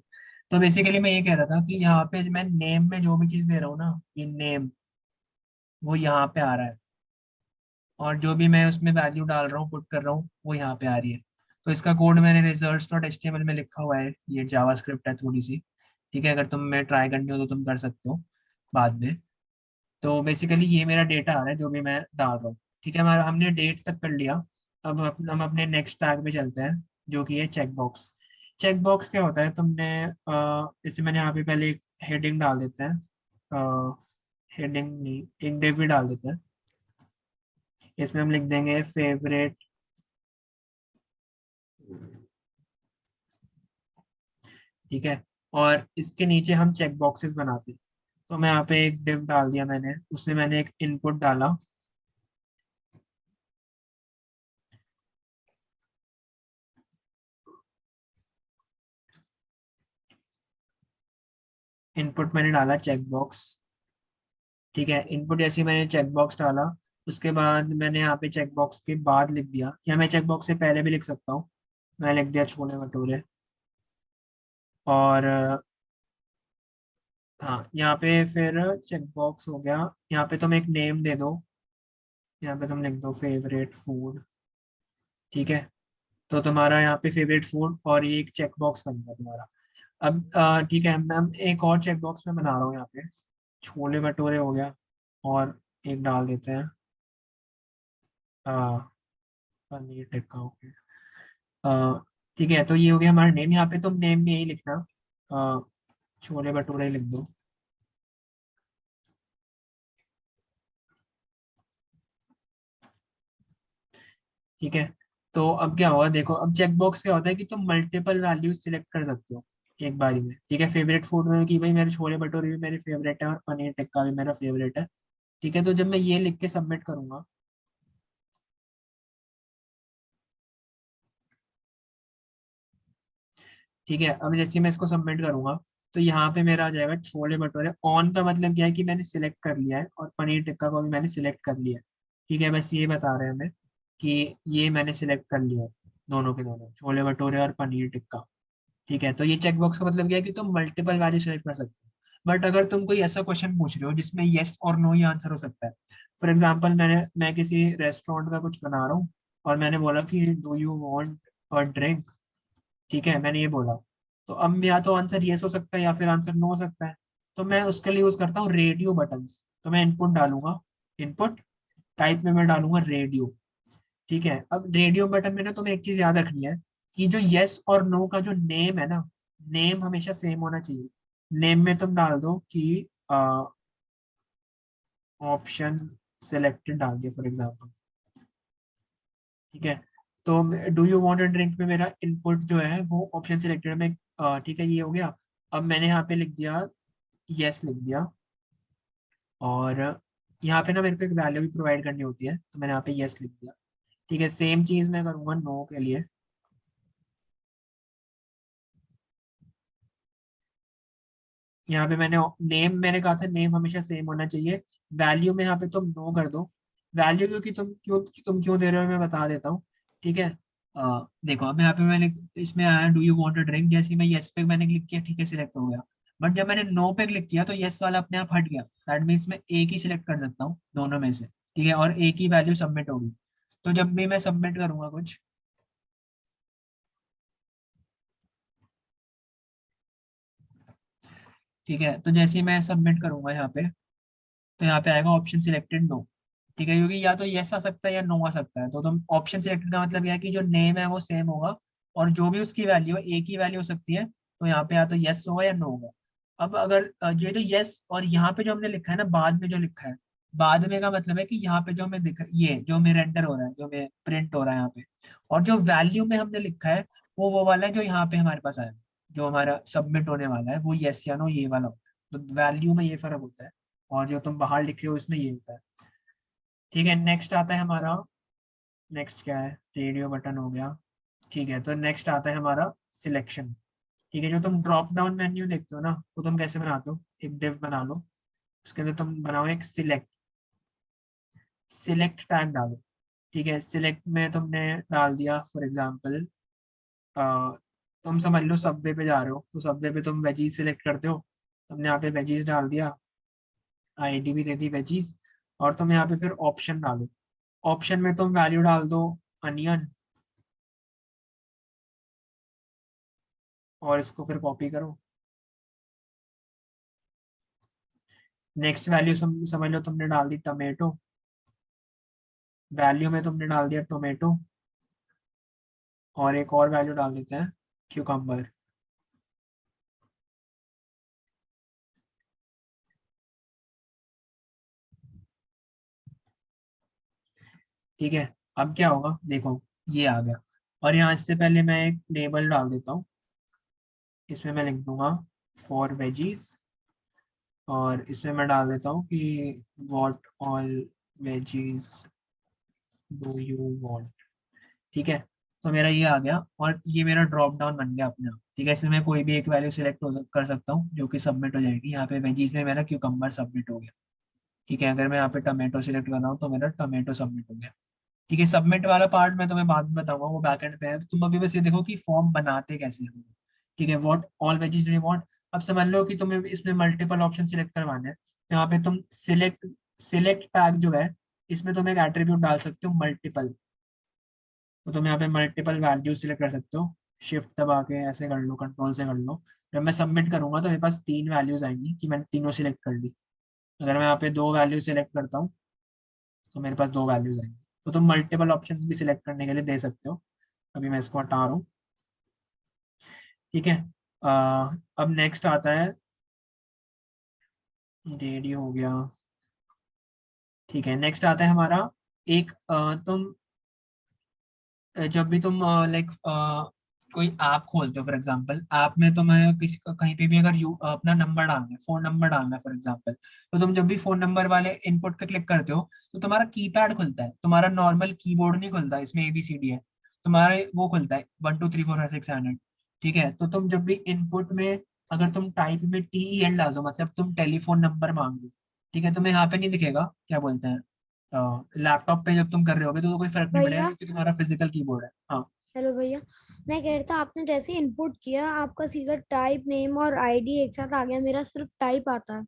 तो बेसिकली मैं ये कह रहा था कि यहाँ पे मैं नेम में जो भी चीज़ दे रहा हूँ ना, ये नेम वो यहाँ पे आ रहा है, और जो भी मैं उसमें वैल्यू डाल रहा हूँ, पुट कर रहा हूँ, वो यहाँ पे आ रही है। तो इसका कोड मैंने results.html में लिखा हुआ है, ये जावास्क्रिप्ट है थोड़ी सी, ठीक है। अगर तुम्हें ट्राई करनी हो तो तुम कर सकते हो बाद में। तो बेसिकली ये मेरा डेटा आ रहा है जो भी मैं डाल रहा हूँ, ठीक है। हमारा हमने डेट तक कर लिया। अब हम अपने नेक्स्ट टैग पे चलते हैं, जो कि है चेक बॉक्स। चेक बॉक्स क्या होता है, तुमने जैसे मैंने यहाँ पे पहले एक हेडिंग डाल देते हैं, हेडिंग नहीं, एक डिव भी डाल देते हैं। इसमें हम लिख देंगे फेवरेट, ठीक है। और इसके नीचे हम चेक बॉक्सेस बनाते हैं। तो मैं यहाँ पे एक डिव डाल दिया मैंने, उससे मैंने एक इनपुट डाला, इनपुट मैंने डाला चेक बॉक्स, ठीक है। इनपुट जैसे ही मैंने चेक बॉक्स डाला, उसके बाद मैंने यहाँ पे चेक बॉक्स के बाद लिख दिया, या मैं चेक बॉक्स से पहले भी लिख सकता हूँ। मैं लिख दिया छोले भटूरे। और हाँ, यहाँ पे फिर चेक बॉक्स हो गया। यहाँ पे तुम एक नेम दे दो, यहाँ पे तुम लिख दो फेवरेट फूड, ठीक है। तो तुम्हारा यहाँ पे फेवरेट फूड और ये एक चेक बॉक्स बन गया तुम्हारा। अब ठीक है, मैम एक और चेक बॉक्स में बना रहा हूँ यहाँ पे, छोले भटूरे हो गया, और एक डाल देते हैं पनीर टिक्का हो गया। ठीक है, तो ये हो गया हमारा नेम। यहाँ पे तुम नेम में यही लिखना, छोले भटूरे लिख दो, ठीक है। तो अब क्या होगा देखो, अब चेक बॉक्स क्या होता है कि तुम मल्टीपल वैल्यूज सिलेक्ट कर सकते हो एक बारी में, ठीक है। फेवरेट फूड में कि भाई मेरे छोले भटूरे भी मेरे फेवरेट है और पनीर टिक्का भी मेरा फेवरेट है, ठीक है। तो जब मैं ये लिख के सबमिट करूंगा, ठीक है, अब जैसे मैं इसको सबमिट करूंगा, तो यहाँ पे मेरा आ जाएगा छोले भटूरे। ऑन का मतलब क्या है कि मैंने सिलेक्ट कर लिया है, और पनीर टिक्का को भी मैंने सिलेक्ट कर लिया है, ठीक है। बस ये बता रहे हैं हमें कि ये मैंने सिलेक्ट कर लिया है, दोनों के दोनों छोले भटूरे और पनीर टिक्का, ठीक है। तो ये चेक बॉक्स का मतलब क्या है कि तुम मल्टीपल वैल्यू सेलेक्ट कर सकते हो। बट अगर तुम कोई ऐसा क्वेश्चन पूछ रहे हो जिसमें येस और नो ही आंसर हो सकता है, फॉर एग्जाम्पल मैं किसी रेस्टोरेंट का कुछ बना रहा हूँ और मैंने बोला कि do you want a drink, ठीक है, मैंने ये बोला। तो अब या तो आंसर येस हो सकता है या फिर आंसर नो हो सकता है। तो मैं उसके लिए यूज करता हूँ रेडियो बटन्स। तो मैं इनपुट डालूंगा, इनपुट टाइप में मैं डालूंगा रेडियो। ठीक है, अब रेडियो बटन में ना तुम्हें एक चीज याद रखनी है कि जो यस और नो का जो नेम है ना, नेम हमेशा सेम होना चाहिए। नेम में तुम डाल दो कि ऑप्शन सिलेक्टेड डाल दिया फॉर एग्जांपल। ठीक है, तो do you want a drink में मेरा इनपुट जो है वो ऑप्शन सिलेक्टेड में, ठीक है ये हो गया। अब मैंने यहाँ पे लिख दिया, यस लिख दिया, और यहाँ पे ना मेरे को एक वैल्यू भी प्रोवाइड करनी होती है, तो मैंने यहाँ पे यस लिख दिया। ठीक है, सेम चीज मैं करूंगा नो के लिए। यहाँ पे मैंने नेम, मैंने कहा था नेम हमेशा सेम होना चाहिए। वैल्यू में यहाँ पे तुम नो कर दो। वैल्यू क्योंकि तुम क्यों दे रहे हो मैं बता देता हूँ। ठीक है, देखो अब यहाँ पे मैंने इसमें आया do you want a drink, जैसे मैं यस पे मैंने क्लिक किया, ठीक है सिलेक्ट हो गया। बट जब मैंने नो पे क्लिक किया तो यस वाला अपने आप हट गया। दैट मीन्स मैं एक ही सिलेक्ट कर सकता हूँ दोनों में से। ठीक है, और एक ही वैल्यू सबमिट होगी। तो जब भी मैं सबमिट करूंगा कुछ, ठीक है, तो जैसे ही मैं सबमिट करूंगा यहाँ पे, तो यहाँ पे आएगा ऑप्शन सिलेक्टेड नो। ठीक है, क्योंकि या तो यस आ सकता है या नो आ सकता है, तो तुम ऑप्शन सिलेक्टेड का मतलब यह है कि जो नेम है वो सेम होगा, और जो भी उसकी वैल्यू है एक ही वैल्यू हो सकती है। तो यहाँ पे या तो यस होगा या नो होगा। अब अगर ये तो यस, और यहाँ पे जो हमने लिखा है ना बाद में जो लिखा है, बाद में का मतलब है कि यहाँ पे जो हमें दिख ये जो हमें रेंडर हो रहा है, जो हमें प्रिंट हो रहा है यहाँ पे, और जो वैल्यू में हमने लिखा है वो वाला है जो यहाँ पे हमारे पास आया, जो हमारा सबमिट होने वाला है वो यस या नो ये वाला होता है। तो वैल्यू में ये फर्क होता है, और जो तुम बाहर लिख रहे हो इसमें ये होता है। ठीक है, नेक्स्ट आता है हमारा, नेक्स्ट क्या है, रेडियो बटन हो गया। ठीक है, तो नेक्स्ट आता है हमारा सिलेक्शन। ठीक है, जो तुम ड्रॉप डाउन मेन्यू देखते हो ना, वो तुम कैसे बनाते हो, एक डिव बना लो, उसके अंदर तुम बनाओ एक सिलेक्ट, सिलेक्ट टैग डालो। ठीक है, सिलेक्ट में तुमने डाल दिया फॉर एग्जांपल, तुम समझ लो सबवे पे जा रहे हो, तो सबवे पे तुम वेजीज सिलेक्ट करते हो, तुमने यहाँ पे वेजीज डाल दिया, आईडी भी दे दी वेजीज, और तुम यहाँ पे फिर ऑप्शन डालो। ऑप्शन में तुम वैल्यू डाल दो अनियन, और इसको फिर कॉपी करो। नेक्स्ट वैल्यू समझ लो तुमने डाल दी टोमेटो, वैल्यू में तुमने डाल दिया टोमेटो, और एक और वैल्यू डाल देते हैं क्यूकम्बर। ठीक है, अब क्या होगा देखो, ये आ गया। और यहाँ इससे पहले मैं एक लेबल डाल देता हूँ, इसमें मैं लिख दूंगा फॉर वेजीज, और इसमें मैं डाल देता हूँ कि what all veggies do you want. ठीक है, तो मेरा ये आ गया, और ये मेरा ड्रॉप डाउन बन गया अपने आप। ठीक है, इसमें मैं कोई भी एक वैल्यू सिलेक्ट कर सकता हूँ जो कि सबमिट हो जाएगी। यहाँ पे वेजीज में मेरा क्यूकम्बर सबमिट हो गया। ठीक है, अगर मैं यहाँ पे टमाटो सिलेक्ट कर रहा हूँ तो मेरा टमाटो सबमिट हो गया। ठीक है, सबमिट वाला पार्ट मैं तुम्हें बाद में बताऊंगा, वो बैकएंड पे है। तुम अभी बस ये देखो कि फॉर्म बनाते कैसे हैं। ठीक है, what all veggies do you want. अब समझ लो कि तुम्हें इसमें मल्टीपल ऑप्शन सिलेक्ट करवाने हैं, तो यहाँ पे तुम सिलेक्ट, सिलेक्ट टैग जो है, इसमें तुम एक एट्रीब्यूट डाल सकते हो मल्टीपल। तो तुम यहाँ पे मल्टीपल वैल्यू सिलेक्ट कर सकते हो, शिफ्ट दबा के ऐसे कर लो, कंट्रोल से कर लो। जब मैं सबमिट करूंगा तो मेरे पास 3 वैल्यूज आएंगी कि मैंने तीनों सिलेक्ट कर ली। अगर मैं यहाँ पे 2 वैल्यू सिलेक्ट करता हूँ तो मेरे पास 2 वैल्यूज आएंगी। तो तुम मल्टीपल ऑप्शंस भी सिलेक्ट करने के लिए दे सकते हो। अभी मैं इसको हटा रहा हूँ। ठीक है, अब नेक्स्ट आता है, रेडी हो गया। ठीक है, नेक्स्ट आता है हमारा एक, तुम जब भी तुम लाइक कोई ऐप खोलते हो, फॉर एग्जांपल ऐप में तुम्हें किसी कहीं पे भी अगर अपना नंबर डालना है, फोन नंबर डालना है फॉर एग्जांपल, तो तुम जब भी फोन नंबर वाले इनपुट पे क्लिक करते हो तो तुम्हारा कीपैड खुलता है, तुम्हारा नॉर्मल कीबोर्ड नहीं खुलता, इसमें ABCD है, तुम्हारा वो खुलता है 1 2 3 4 5 6 7 8। ठीक है, तो तुम जब भी इनपुट में अगर तुम टाइप में TEL डाल दो, मतलब तुम टेलीफोन नंबर मांग लो, ठीक है, तुम्हें यहाँ पे नहीं दिखेगा, क्या बोलते हैं, लैपटॉप पे जब तुम कर रहे होगे तो कोई फर्क नहीं पड़ेगा भैया क्योंकि तुम्हारा फिजिकल कीबोर्ड है। हाँ, हेलो भैया, मैं कह रहा था आपने जैसे इनपुट किया आपका सीधा टाइप नेम और आईडी एक साथ आ गया, मेरा सिर्फ टाइप आता है।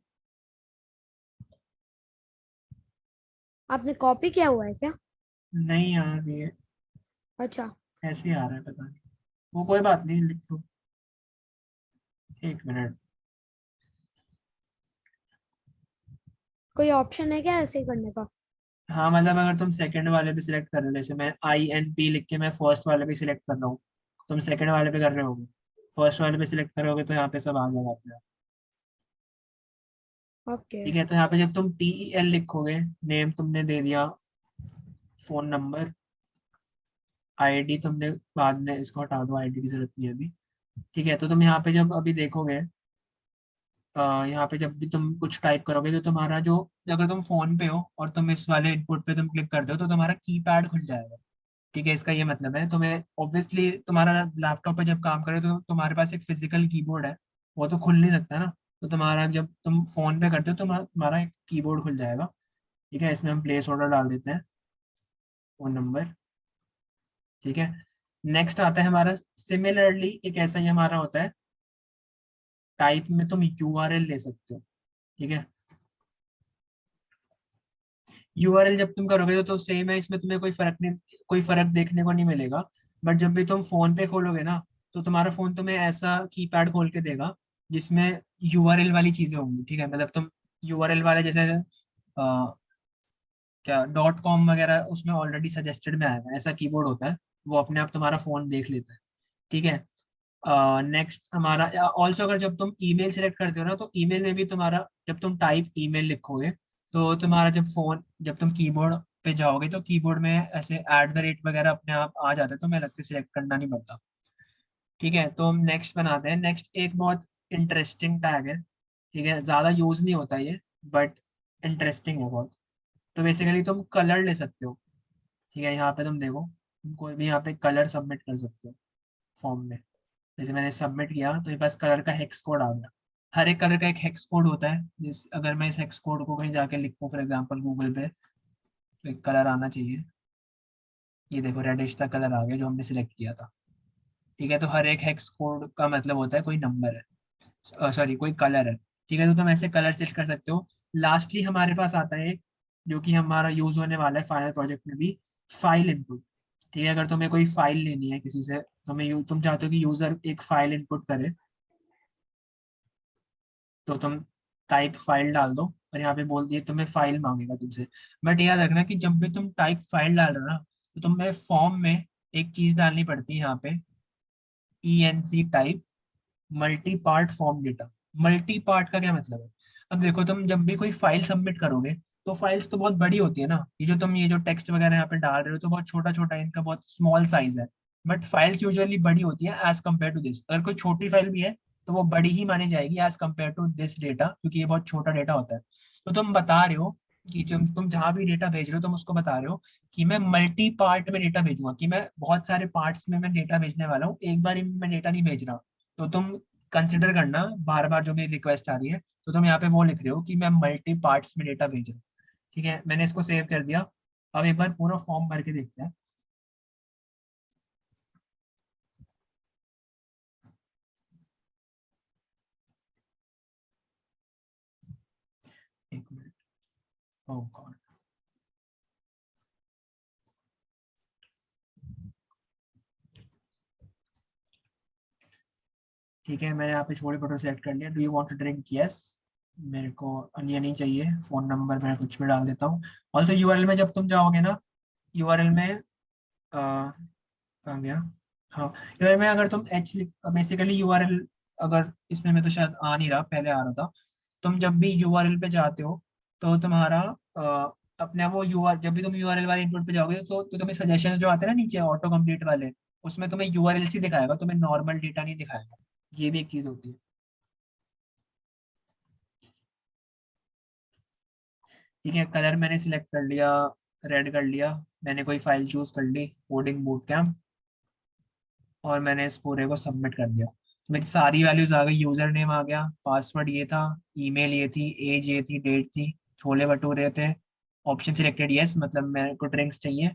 आपने कॉपी किया हुआ है क्या? नहीं यार ये अच्छा। ऐसे ही आ रहा है, पता नहीं, वो कोई बात नहीं, लिख लो, 1 मिनट। कोई ऑप्शन है क्या ऐसे ही करने का? हाँ मतलब अगर तुम सेकंड वाले पे सिलेक्ट कर रहे हो, जैसे मैं INP लिख के मैं फर्स्ट वाले पे सिलेक्ट कर रहा हूँ, तुम सेकंड वाले पे कर रहे होगे, फर्स्ट वाले पे सिलेक्ट करोगे तो यहाँ पे सब आ जाएगा अपने आप। ओके। ठीक है, तो यहाँ पे जब तुम TEL लिखोगे, नेम तुमने दे दिया, फोन नंबर, ID तुमने बाद में, इसको हटा दो, ID की जरूरत नहीं है अभी। ठीक है, तो तुम यहाँ पे जब अभी देखोगे, यहाँ पे जब भी तुम कुछ टाइप करोगे तो तुम्हारा जो, अगर तुम फोन पे हो और तुम इस वाले इनपुट पे तुम क्लिक करते हो तो तुम्हारा कीपैड खुल जाएगा। ठीक है, इसका ये मतलब है तुम्हें ऑब्वियसली तुम्हारा लैपटॉप पे जब काम करे तो तुम्हारे पास एक फिजिकल कीबोर्ड है, वो तो खुल नहीं सकता ना, तो तुम्हारा जब तुम फोन पे करते हो तो तुम्हारा एक कीबोर्ड खुल जाएगा। ठीक है, इसमें हम प्लेस ऑर्डर डाल देते हैं, फोन नंबर। ठीक है, नेक्स्ट आता है हमारा सिमिलरली, एक ऐसा ही हमारा होता है, टाइप में तुम URL ले सकते हो। ठीक है, URL जब तुम करोगे तो सेम है, इसमें तुम्हें कोई फर्क देखने को नहीं मिलेगा। बट जब भी तुम फोन पे खोलोगे ना, तो तुम्हारा फोन तुम्हें ऐसा कीपैड खोल के देगा जिसमें URL वाली चीजें होंगी। ठीक है, मतलब तुम URL वाले जैसे क्या .com वगैरह उसमें ऑलरेडी सजेस्टेड में आएगा, ऐसा कीबोर्ड होता है, वो अपने आप तुम्हारा फोन देख लेता है। ठीक है, नेक्स्ट हमारा ऑल्सो, अगर जब तुम ईमेल सेलेक्ट करते हो ना, तो ईमेल में भी तुम्हारा, जब तुम टाइप ईमेल लिखोगे तो तुम्हारा जब तुम कीबोर्ड पे जाओगे तो कीबोर्ड में ऐसे @ वगैरह अपने आप आ जाता है, तो मैं अलग से सिलेक्ट करना नहीं पड़ता। ठीक है, तो हम नेक्स्ट बनाते हैं। नेक्स्ट एक बहुत इंटरेस्टिंग टैग है। ठीक है, ज़्यादा यूज नहीं होता ये, बट इंटरेस्टिंग है बहुत। तो बेसिकली तुम कलर ले सकते हो। ठीक है, यहाँ पे तुम देखो, तुम कोई भी यहाँ पे कलर सबमिट कर सकते हो फॉर्म में। जैसे मैंने सबमिट किया तो मेरे पास कलर का हेक्स कोड आ गया। हर एक कलर का एक हेक्स कोड होता है, जिस अगर मैं इस हेक्स कोड को कहीं जाके लिखूँ फॉर एग्जांपल गूगल पे, तो एक कलर आना चाहिए। ये देखो रेडिश का कलर आ गया जो हमने सिलेक्ट किया था। ठीक है, तो हर एक हेक्स कोड का मतलब होता है कोई नंबर है, सॉरी कोई कलर है। ठीक है, तो तुम ऐसे कलर सिलेक्ट कर सकते हो। लास्टली हमारे पास आता है एक, जो कि हमारा यूज होने वाला है फाइनल प्रोजेक्ट में भी, फाइल इनपुट। ठीक है, अगर तुम्हें कोई फाइल लेनी है किसी से, तुम चाहते हो कि यूजर एक फाइल इनपुट करे, तो तुम टाइप फाइल डाल दो और यहाँ पे बोल दिए तुम्हें फाइल मांगेगा तुमसे। बट याद रखना कि जब भी तुम टाइप फाइल डाल रहे हो ना, तो तुम्हें फॉर्म में एक चीज डालनी पड़ती है यहाँ पे, ENC type multi part form data. Multi part का क्या मतलब है? अब देखो, तुम जब भी कोई फाइल सबमिट करोगे तो फाइल्स तो बहुत बड़ी होती है ना, ये जो टेक्स्ट वगैरह यहाँ पे डाल रहे हो तो बहुत छोटा छोटा है, इनका बहुत स्मॉल साइज है। बट फाइल्स यूजुअली बड़ी होती है एज कम्पेयर टू दिस। अगर कोई छोटी फाइल भी है तो वो बड़ी ही मानी जाएगी as compare to this data, क्योंकि ये बहुत छोटा डेटा होता है। तो तुम बता रहे हो कि जब तुम जहां भी डेटा भेज रहे हो, तुम उसको बता रहे हो कि मैं मल्टी पार्ट में डेटा भेजूंगा, कि मैं बहुत सारे पार्ट्स में मैं डेटा भेजने वाला हूँ, एक बार में मैं डेटा नहीं भेज रहा। तो तुम कंसिडर करना बार बार जो भी रिक्वेस्ट आ रही है, तो तुम यहाँ पे वो लिख रहे हो कि मैं मल्टी पार्ट्स में डेटा भेज रहा हूँ। ठीक है, मैंने इसको सेव कर दिया। अब एक बार पूरा फॉर्म भर के देखते हैं। एक मिनट, ओह गॉड। ठीक है, मैंने यहाँ पे छोटी फोटो सेलेक्ट कर लिया। Do you want to drink? Yes. मेरे को ये नहीं चाहिए। फोन नंबर मैं कुछ भी डाल देता हूँ। ऑल्सो URL में जब तुम जाओगे ना, URL में कहाँ गया, हाँ, URL में अगर तुम एच लिख, बेसिकली URL, अगर इसमें मैं तो शायद आ नहीं रहा, पहले आ रहा था। तुम जब भी URL पे जाते हो तो तुम्हारा अपने आप वो URL, जब भी तुम URL वाले इनपुट पे जाओगे तो तुम्हें सजेशंस जो आते हैं ना नीचे ऑटो कंप्लीट वाले, उसमें तुम्हें URL ही दिखाएगा, तुम्हें नॉर्मल डेटा नहीं दिखाएगा। ये भी एक चीज होती है। ठीक है, कलर मैंने सिलेक्ट कर लिया, रेड कर लिया। मैंने कोई फाइल चूज कर ली, कोडिंग बूट कैम्प, और मैंने इस पूरे को सबमिट कर दिया। तो मेरी सारी वैल्यूज आ गई। यूजर नेम आ गया, पासवर्ड ये था, ईमेल ये थी, एज ये थी, डेट थी, छोले भटूरे थे, ऑप्शन सिलेक्टेड यस, मतलब मेरे को ड्रिंक्स चाहिए,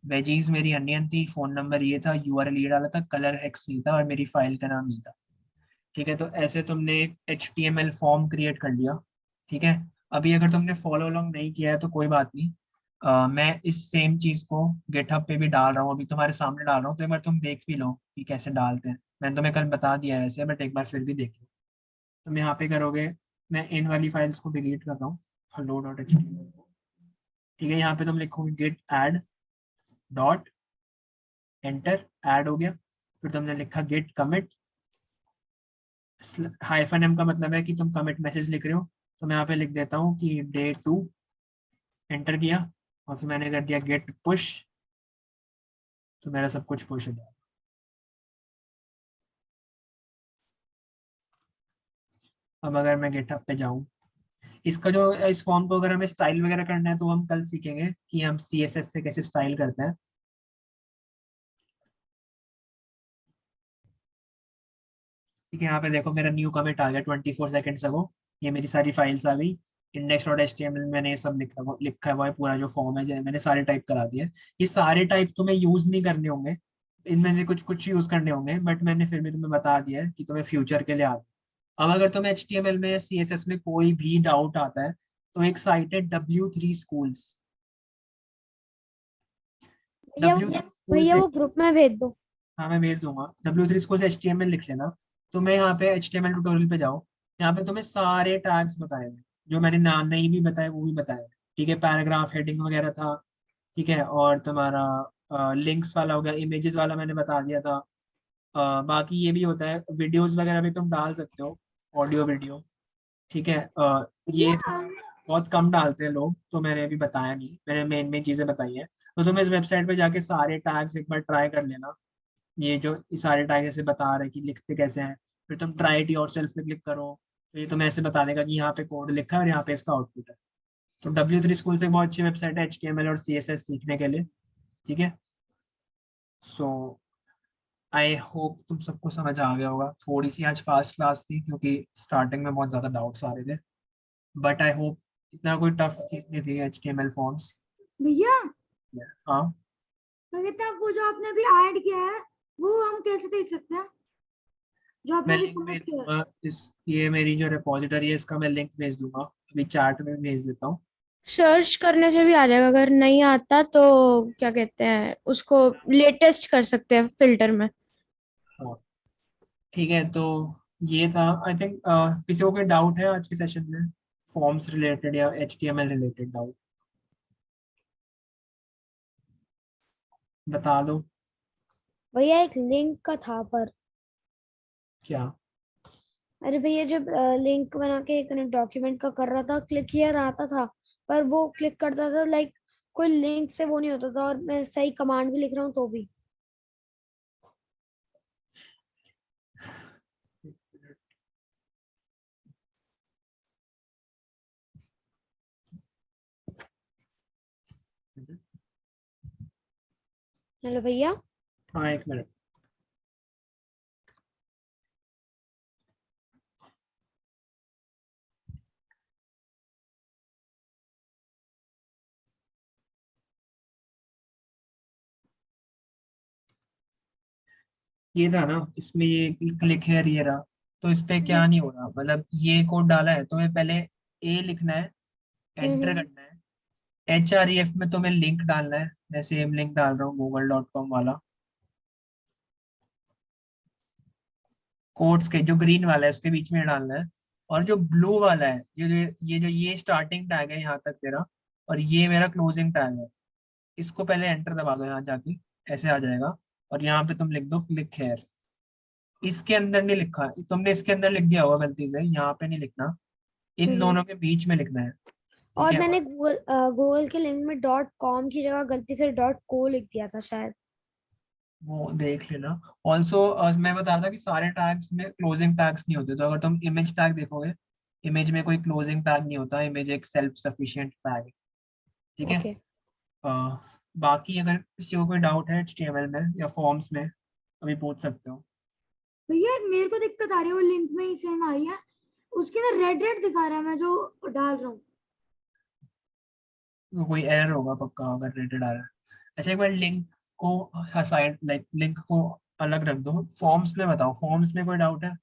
वेजीज मेरी अनियन थी, फोन नंबर ये था, URL ये डाला था, कलर हेक्स ये था, और मेरी फाइल का नाम ये था। ठीक है, तो ऐसे तुमने एक HTML फॉर्म क्रिएट कर लिया। ठीक है, अभी अगर तुमने फॉलो अलोंग नहीं किया है तो कोई बात नहीं, मैं इस सेम चीज को गिटहब पे भी डाल रहा हूँ, अभी तुम्हारे सामने डाल रहा हूँ, तो एक बार तुम देख भी लो कि कैसे डालते हैं। मैंने तुम्हें कल बता दिया है वैसे, बट एक बार फिर भी देख लो। तुम यहाँ पे करोगे, मैं इन वाली फाइल्स को डिलीट कर रहा हूँ। hello dot html। ठीक है, यहाँ पे तुम लिखोगे git add dot enter, add हो गया। फिर तुमने लिखा git commit, हाइफन m का मतलब है कि तुम कमिट मैसेज लिख रहे हो। तो मैं यहाँ पे लिख देता हूँ कि डे 2, एंटर किया, और फिर मैंने कर दिया गेट पुश, तो मेरा सब कुछ पुश हो जाएगा। अब अगर मैं गिटहब पे जाऊं, इसका जो इस फॉर्म को अगर हमें स्टाइल वगैरह करना है तो हम कल सीखेंगे कि हम CSS से कैसे स्टाइल करते हैं। ठीक है, यहाँ पे देखो मेरा न्यू कमिट आ गया 24 सेकेंड्स अगो। ये मेरी सारी फाइल्स आ गई, index.html मैंने ये सब लिखा हुआ है, पूरा जो फॉर्म है मैंने सारे टाइप करा दिया है। ये सारे टाइप तुम्हें यूज नहीं करने होंगे, इनमें से कुछ कुछ यूज करने होंगे, बट मैंने फिर भी तुम्हें बता दिया है कि तुम्हें फ्यूचर के लिए आ। अब अगर तुम्हें HTML में या CSS में कोई भी डाउट आता है तो एक साइट है W3 Schools। भैया W3 भैया Schools, वो ग्रुप में भेज दो। हाँ मैं भेज दूंगा। W3 Schools HTML लिख लेना। तुम्हें यहाँ पे HTML ट्यूटोरियल पे जाओ, यहाँ पे तुम्हें सारे टैग्स बताए हुए, जो मैंने नाम नहीं भी बताए वो भी बताए हुए। ठीक है, पैराग्राफ हेडिंग वगैरह था। ठीक है, और तुम्हारा लिंक्स वाला हो गया, इमेजेस वाला मैंने बता दिया था। बाकी ये भी होता है, वीडियोस वगैरह भी तुम डाल सकते हो, ऑडियो वीडियो। ठीक है, ये थोड़ा बहुत कम डालते हैं लोग, तो मैंने अभी बताया नहीं, मैंने मेन मेन चीजें बताई हैं। तो तुम इस वेबसाइट पे जाके सारे टैग्स एक बार ट्राई कर लेना। ये जो ये सारे टैग ऐसे बता रहे हैं कि लिखते कैसे हैं, फिर तुम ट्राई इट योरसेल्फ पे क्लिक करो, तो ये तुम्हें ऐसे बता देगा कि यहाँ पे कोड लिखा है और यहाँ पे इसका आउटपुट है। तो W3 स्कूल से बहुत अच्छी वेबसाइट है HTML और CSS सीखने के लिए। ठीक है, सो आई होप तुम सबको समझ आ गया होगा। थोड़ी सी आज फास्ट क्लास थी क्योंकि स्टार्टिंग में बहुत ज़्यादा डाउट्स आ रहे थे, बट आई होप इतना कोई टफ चीज नहीं थी HTML फॉर्म्स। भैया हाँ, क्या कहते हैं, वो जो आपने अभी ऐड किया है वो हम कैसे देख सकते हैं, जो आपने मैं अभी लिंक कमेंट भेज किया है? दूंगा, इस ये मेरी जो रिपॉजिटरी है इसका मैं लिंक भेज दूंगा, अभी चैट में भेज देता हूँ। सर्च करने से भी आ जाएगा, अगर नहीं आता तो क्या कहते हैं उसको लेटेस्ट कर सकते हैं फिल्टर में। हाँ, ठीक है, तो ये था आई थिंक। किसी को कोई डाउट है आज के सेशन में, फॉर्म्स रिलेटेड या HTML रिलेटेड डाउट बता दो। भैया एक लिंक का था पर क्या? अरे भैया जब लिंक बना के एक डॉक्यूमेंट का कर रहा था, क्लिक हियर आता था, पर वो क्लिक करता था लाइक कोई लिंक से वो नहीं होता था, और मैं सही कमांड भी लिख रहा हूँ तो भी। हेलो भैया। हाँ, एक मिनट। ये था ना, इसमें ये क्लिक है ये रहा, तो इस पे क्या नहीं हो रहा, मतलब ये कोड डाला है तुम्हें, पहले ए लिखना है, एंटर हम्म। करना है, HREF में तुम्हें लिंक डालना है। मैं सेम लिंक डाल रहा हूँ google.com वाला, कोड्स के जो ग्रीन वाला है उसके बीच में डालना है। और जो ब्लू वाला है, ये स्टार्टिंग टैग है यहाँ तक तेरा, और ये मेरा क्लोजिंग टैग है, इसको पहले एंटर दबा दो यहाँ जाके, ऐसे आ जाएगा। और यहाँ पे तुम लिख दो क्लिक हेयर। इसके अंदर नहीं लिखा, तुमने इसके अंदर लिख दिया होगा गलती से, यहाँ पे नहीं लिखना, इन हम्म। दोनों के बीच में लिखना है। ठीक और है, मैंने और गूगल के लिंक में .com की जगह गलती से .co लिख दिया था शायद। वो देख लेना। ऑल्सो मैं बता रहा था कि सारे टैग्स में क्लोजिंग टैग्स नहीं होते, तो अगर तुम इमेज टैग देखोगे, इमेज में कोई क्लोजिंग टैग नहीं होता, इमेज एक सेल्फ सफिशिएंट टैग है। ठीक है, ओके। अ, बाकी अगर किसी को कोई डाउट है HTML में या फॉर्म्स में, अभी पूछ सकते हो। भैया मेरे को दिक्कत आ रही है, वो लिंक में ही सेम आ रही है, उसके ना रेड रेड दिखा रहा है मैं जो डाल रहा हूँ। तो कोई एरर होगा पक्का अगर रेटेड आ रहा है। अच्छा, एक बार लिंक को साइड, लाइक लिंक को अलग रख दो, फॉर्म्स में बताओ, फॉर्म्स में कोई डाउट है,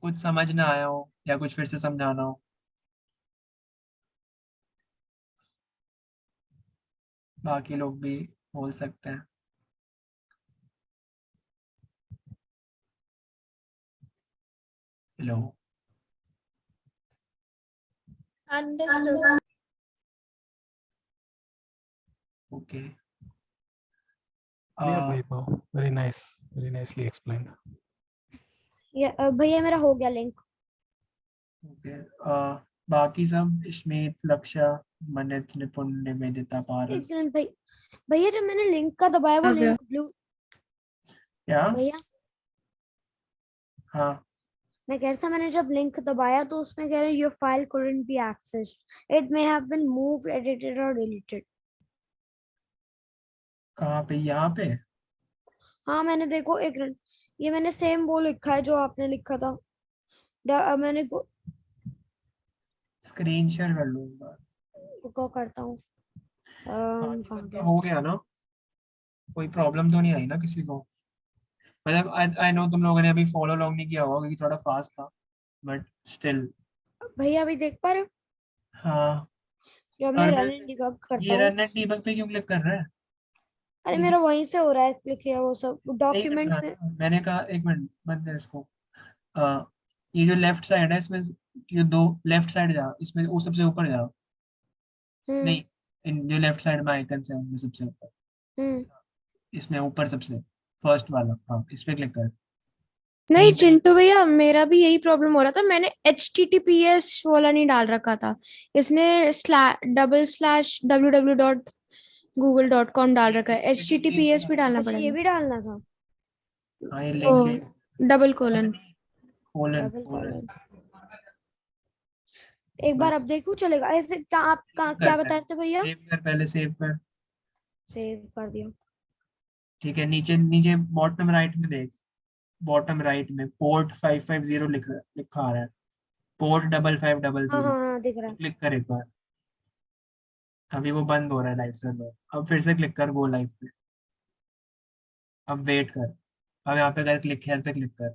कुछ समझ ना आया हो या कुछ फिर से समझाना हो? बाकी लोग भी बोल सकते हैं। Hello. Understood. Okay Clear, Vaibhav. Very nice. Very nicely explained. भैया मेरा हो गया लिंक। ओके बाकी सब स्मित, लक्ष्य, मनित, निपुण, निवेदिता, एक पारस। सेकंड भैया जब मैंने लिंक का दबाया वो आ गया। लिंक ब्लू क्या? भैया हाँ मैं कह रहा था मैंने जब लिंक दबाया तो उसमें कह रहे your file couldn't be accessed, it may have been moved, edited or deleted। कहाँ पे? यहाँ पे? हाँ मैंने देखो एक मिनट, ये मैंने सेम वो लिखा है जो आपने लिखा था। मैंने स्क्रीन शेयर कर लूंगा। को करता हूँ। बाकी कहाँ सबका गया? हो गया ना? कोई प्रॉब्लम तो नहीं आई ना किसी को? मतलब आई नो तुम लोगों ने अभी फॉलो लॉन्ग नहीं किया होगा क्योंकि थोड़ा फास्ट था, बट स्टिल। भैया अभी देख पा रहे हो हाँ जब मैं और रन एंड डिबग करता ये हूँ? रन एंड डीबग पे क्यों क्लिक कर रहा है? अरे ये मेरा वहीं से हो रहा है क्लिक किया वो सब नहीं डॉक्यूमेंट करना में। था। मैंने कहा एक मिनट बंद कर इसको। ये जो लेफ्ट साइड है इसमें, ये दो लेफ्ट साइड जा, इसमें वो सबसे ऊपर जा। नहीं, इन जो लेफ्ट साइड में आइकन्स है उनमें सबसे ऊपर, इसमें ऊपर सबसे फर्स्ट वाला, हाँ इस पे क्लिक कर। नहीं यहीं पे चिंटू भैया मेरा भी यही प्रॉब्लम हो रहा था, मैंने HTTPS वाला नहीं डाल रखा था, इसने www.google.com डाल रखा है, HTTPS भी डालना अच्छा ये पड़ेगा। भी डालना था। हाँ ये ओ link double colon. Colon double colon colon. एक बार अब देखूं चलेगा ऐसे? आप क्या बता रहे थे भैया? सेव कर, पहले सेव कर। सेव कर दिया। ठीक है, नीचे नीचे बॉटम राइट में देख, बॉटम राइट में पोर्ट 550 लिखा आ रहा है, पोर्ट 5500। हाँ दिख रहा है। क्लिक कर एक बार। अभी वो बंद हो रहा है लाइव सर्वर, अब फिर से क्लिक कर गो लाइव पे। अब वेट कर, अब यहाँ पे कर क्लिक हेयर पे क्लिक कर।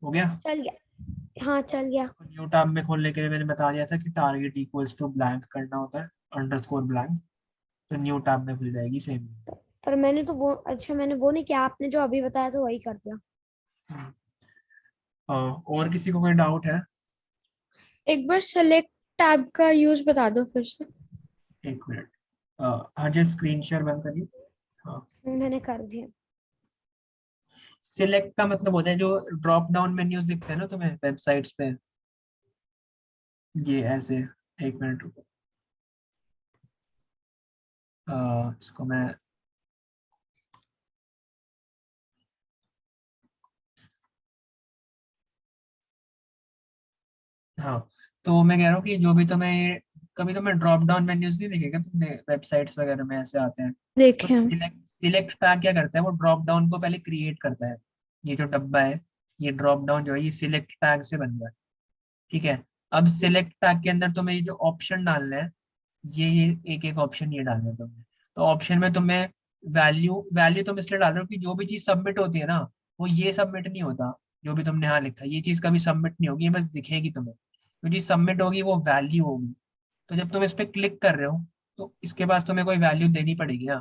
हो गया? चल गया। हाँ चल गया। न्यू टैब में खोलने के लिए मैंने बता दिया था कि टारगेट इक्वल्स टू ब्लैंक करना होता है, अंडरस्कोर ब्लैंक, तो न्यू टैब में खुल जाएगी सेम। पर मैंने तो वो अच्छा मैंने वो नहीं किया, आपने जो अभी बताया था वही कर दिया। और किसी को कोई डाउट है? एक बार सेलेक्ट टैब का यूज बता दो फिर से। एक मिनट, अजय स्क्रीन शेयर बंद करिए। हाँ, मैंने कर दिया। सिलेक्ट का मतलब होता है जो ड्रॉप डाउन मेन्यूज दिखते हैं ना तुम्हें वेबसाइट्स पे, ये ऐसे। एक मिनट रुको, इसको मैं हाँ, तो मैं कह रहा हूँ कि जो भी तुम्हें कभी तुम्हें ड्रॉप डाउन मेन्यूज नहीं दिखेगा तुमने वेबसाइट्स वगैरह में ऐसे आते हैं, तो देखे हम। सिलेक्ट टैग क्या करता है, वो ड्रॉप डाउन को पहले क्रिएट करता है। ये जो डब्बा है, ये ड्रॉप डाउन जो है ये सिलेक्ट टैग से बन रहा है। ठीक है, अब सिलेक्ट टैग के अंदर तुम्हें ये जो ऑप्शन डालना है, ये एक एक ऑप्शन ये डालना है तुम्हें। तो ऑप्शन में तुम्हें वैल्यू वैल्यू तुम इसलिए डाल रहे हो कि जो भी चीज सबमिट होती है ना, वो ये सबमिट नहीं होता। जो भी तुमने यहाँ लिखा है ये चीज कभी सबमिट नहीं होगी, ये बस दिखेगी तुम्हें। जो चीज सबमिट होगी वो वैल्यू होगी। तो जब तुम इस पे क्लिक कर रहे हो तो इसके पास तुम्हें कोई वैल्यू देनी पड़ेगी ना।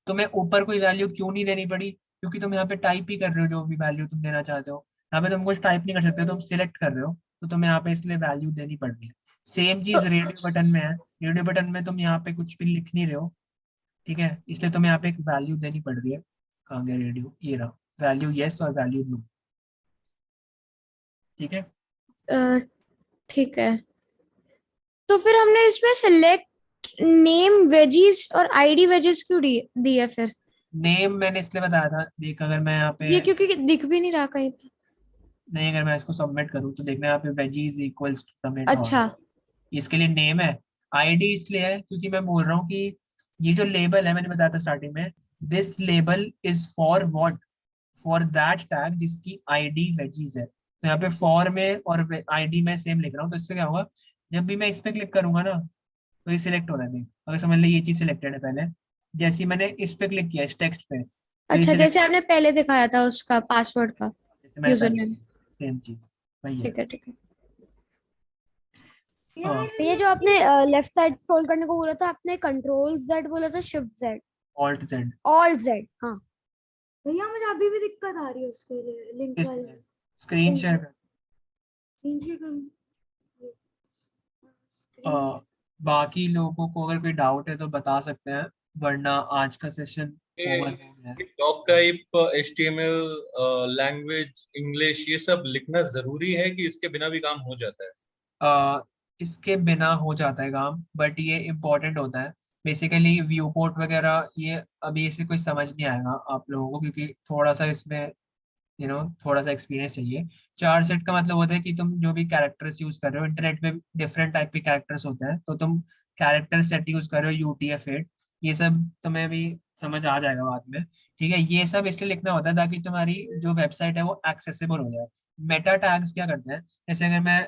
तुम्हें ऊपर कोई वैल्यू क्यों नहीं देनी पड़ी? क्योंकि तुम यहाँ पे टाइप ही कर रहे हो जो भी वैल्यू तुम देना चाहते हो। यहाँ पे तुम कुछ टाइप नहीं कर सकते, तुम सिलेक्ट कर रहे हो, तो तुम्हें यहाँ पे इसलिए वैल्यू देनी पड़ रही है। सेम चीज रेडियो बटन में है, रेडियो बटन में तुम यहाँ पे कुछ भी लिख नहीं रहे हो, ठीक है, इसलिए तुम्हें यहाँ पे एक वैल्यू देनी पड़ रही है। कहाँ गया रेडियो? ये रहा, वैल्यू येस और वैल्यू नो। ठीक है, ठीक है, तो फिर हमने इसमें सिलेक्ट नेम वेजीज और आईडी वेजीज क्यों दी है फिर? नेम मैंने इसलिए बताया था, देख अगर मैं यहाँ पे ये क्योंकि दिख भी नहीं रहा कहीं पे। नहीं, अगर मैं इसको सबमिट करूँ तो देखना यहाँ पे वेजीज इक्वल्स टू टोमेटो, अच्छा इसके लिए नेम है। आईडी इसलिए है क्योंकि मैं बोल रहा हूँ कि ये जो लेबल है मैंने बताया था स्टार्टिंग में, this label is for what, for that tag जिसकी आईडी वेजीज है। तो यहाँ पे फॉर में और आईडी में सेम लिख रहा हूँ, तो इससे क्या होगा, जब भी मैं इस पे क्लिक करूंगा ना तो ये सिलेक्ट हो रहा है। देख अगर समझ ले ये चीज सिलेक्टेड है पहले, जैसे ही मैंने इस पे क्लिक किया इस टेक्स्ट पे तो ये अच्छा, सिलेक्ट, जैसे आपने पहले दिखाया था उसका पासवर्ड का जैसे मैंने यूजर पहले नेम। सेम चीज वही है। ठीक है ठीक है। ये जो आपने लेफ्ट साइड स्क्रॉल करने को बोला था, आपने कंट्रोल जेड बोला था, shift Z, alt Z, all Z. हाँ भैया मुझे अभी भी दिक्कत आ रही है उसके लिए लिंक वाली। स्क्रीन शेयर कर। स्क्रीन शेयर करूं? बाकी लोगों को अगर कोई डाउट है तो बता सकते हैं, वरना आज का सेशन ओवर हो गया है। Doc type, HTML, language, English, ये सब लिखना जरूरी है कि इसके बिना भी काम हो जाता है? इसके बिना हो जाता है काम, बट ये इम्पोर्टेंट होता है। बेसिकली व्यू पोर्ट वगैरह ये अभी इसे कोई समझ नहीं आएगा आप लोगों को, क्योंकि थोड़ा सा इसमें थोड़ा सा एक्सपीरियंस चाहिए। चार सेट का मतलब होता है कि तुम जो भी कैरेक्टर्स यूज कर रहे हो, इंटरनेट पे डिफरेंट टाइप के कैरेक्टर्स होते हैं, तो तुम कैरेक्टर सेट यूज कर रहे हो, UTF-8, ये सब तुम्हें भी समझ आ जाएगा बाद में। ठीक है, ये सब इसलिए लिखना होता है ताकि तुम्हारी जो वेबसाइट है वो एक्सेसिबल हो जाए। मेटा टैग्स क्या करते हैं, जैसे अगर मैं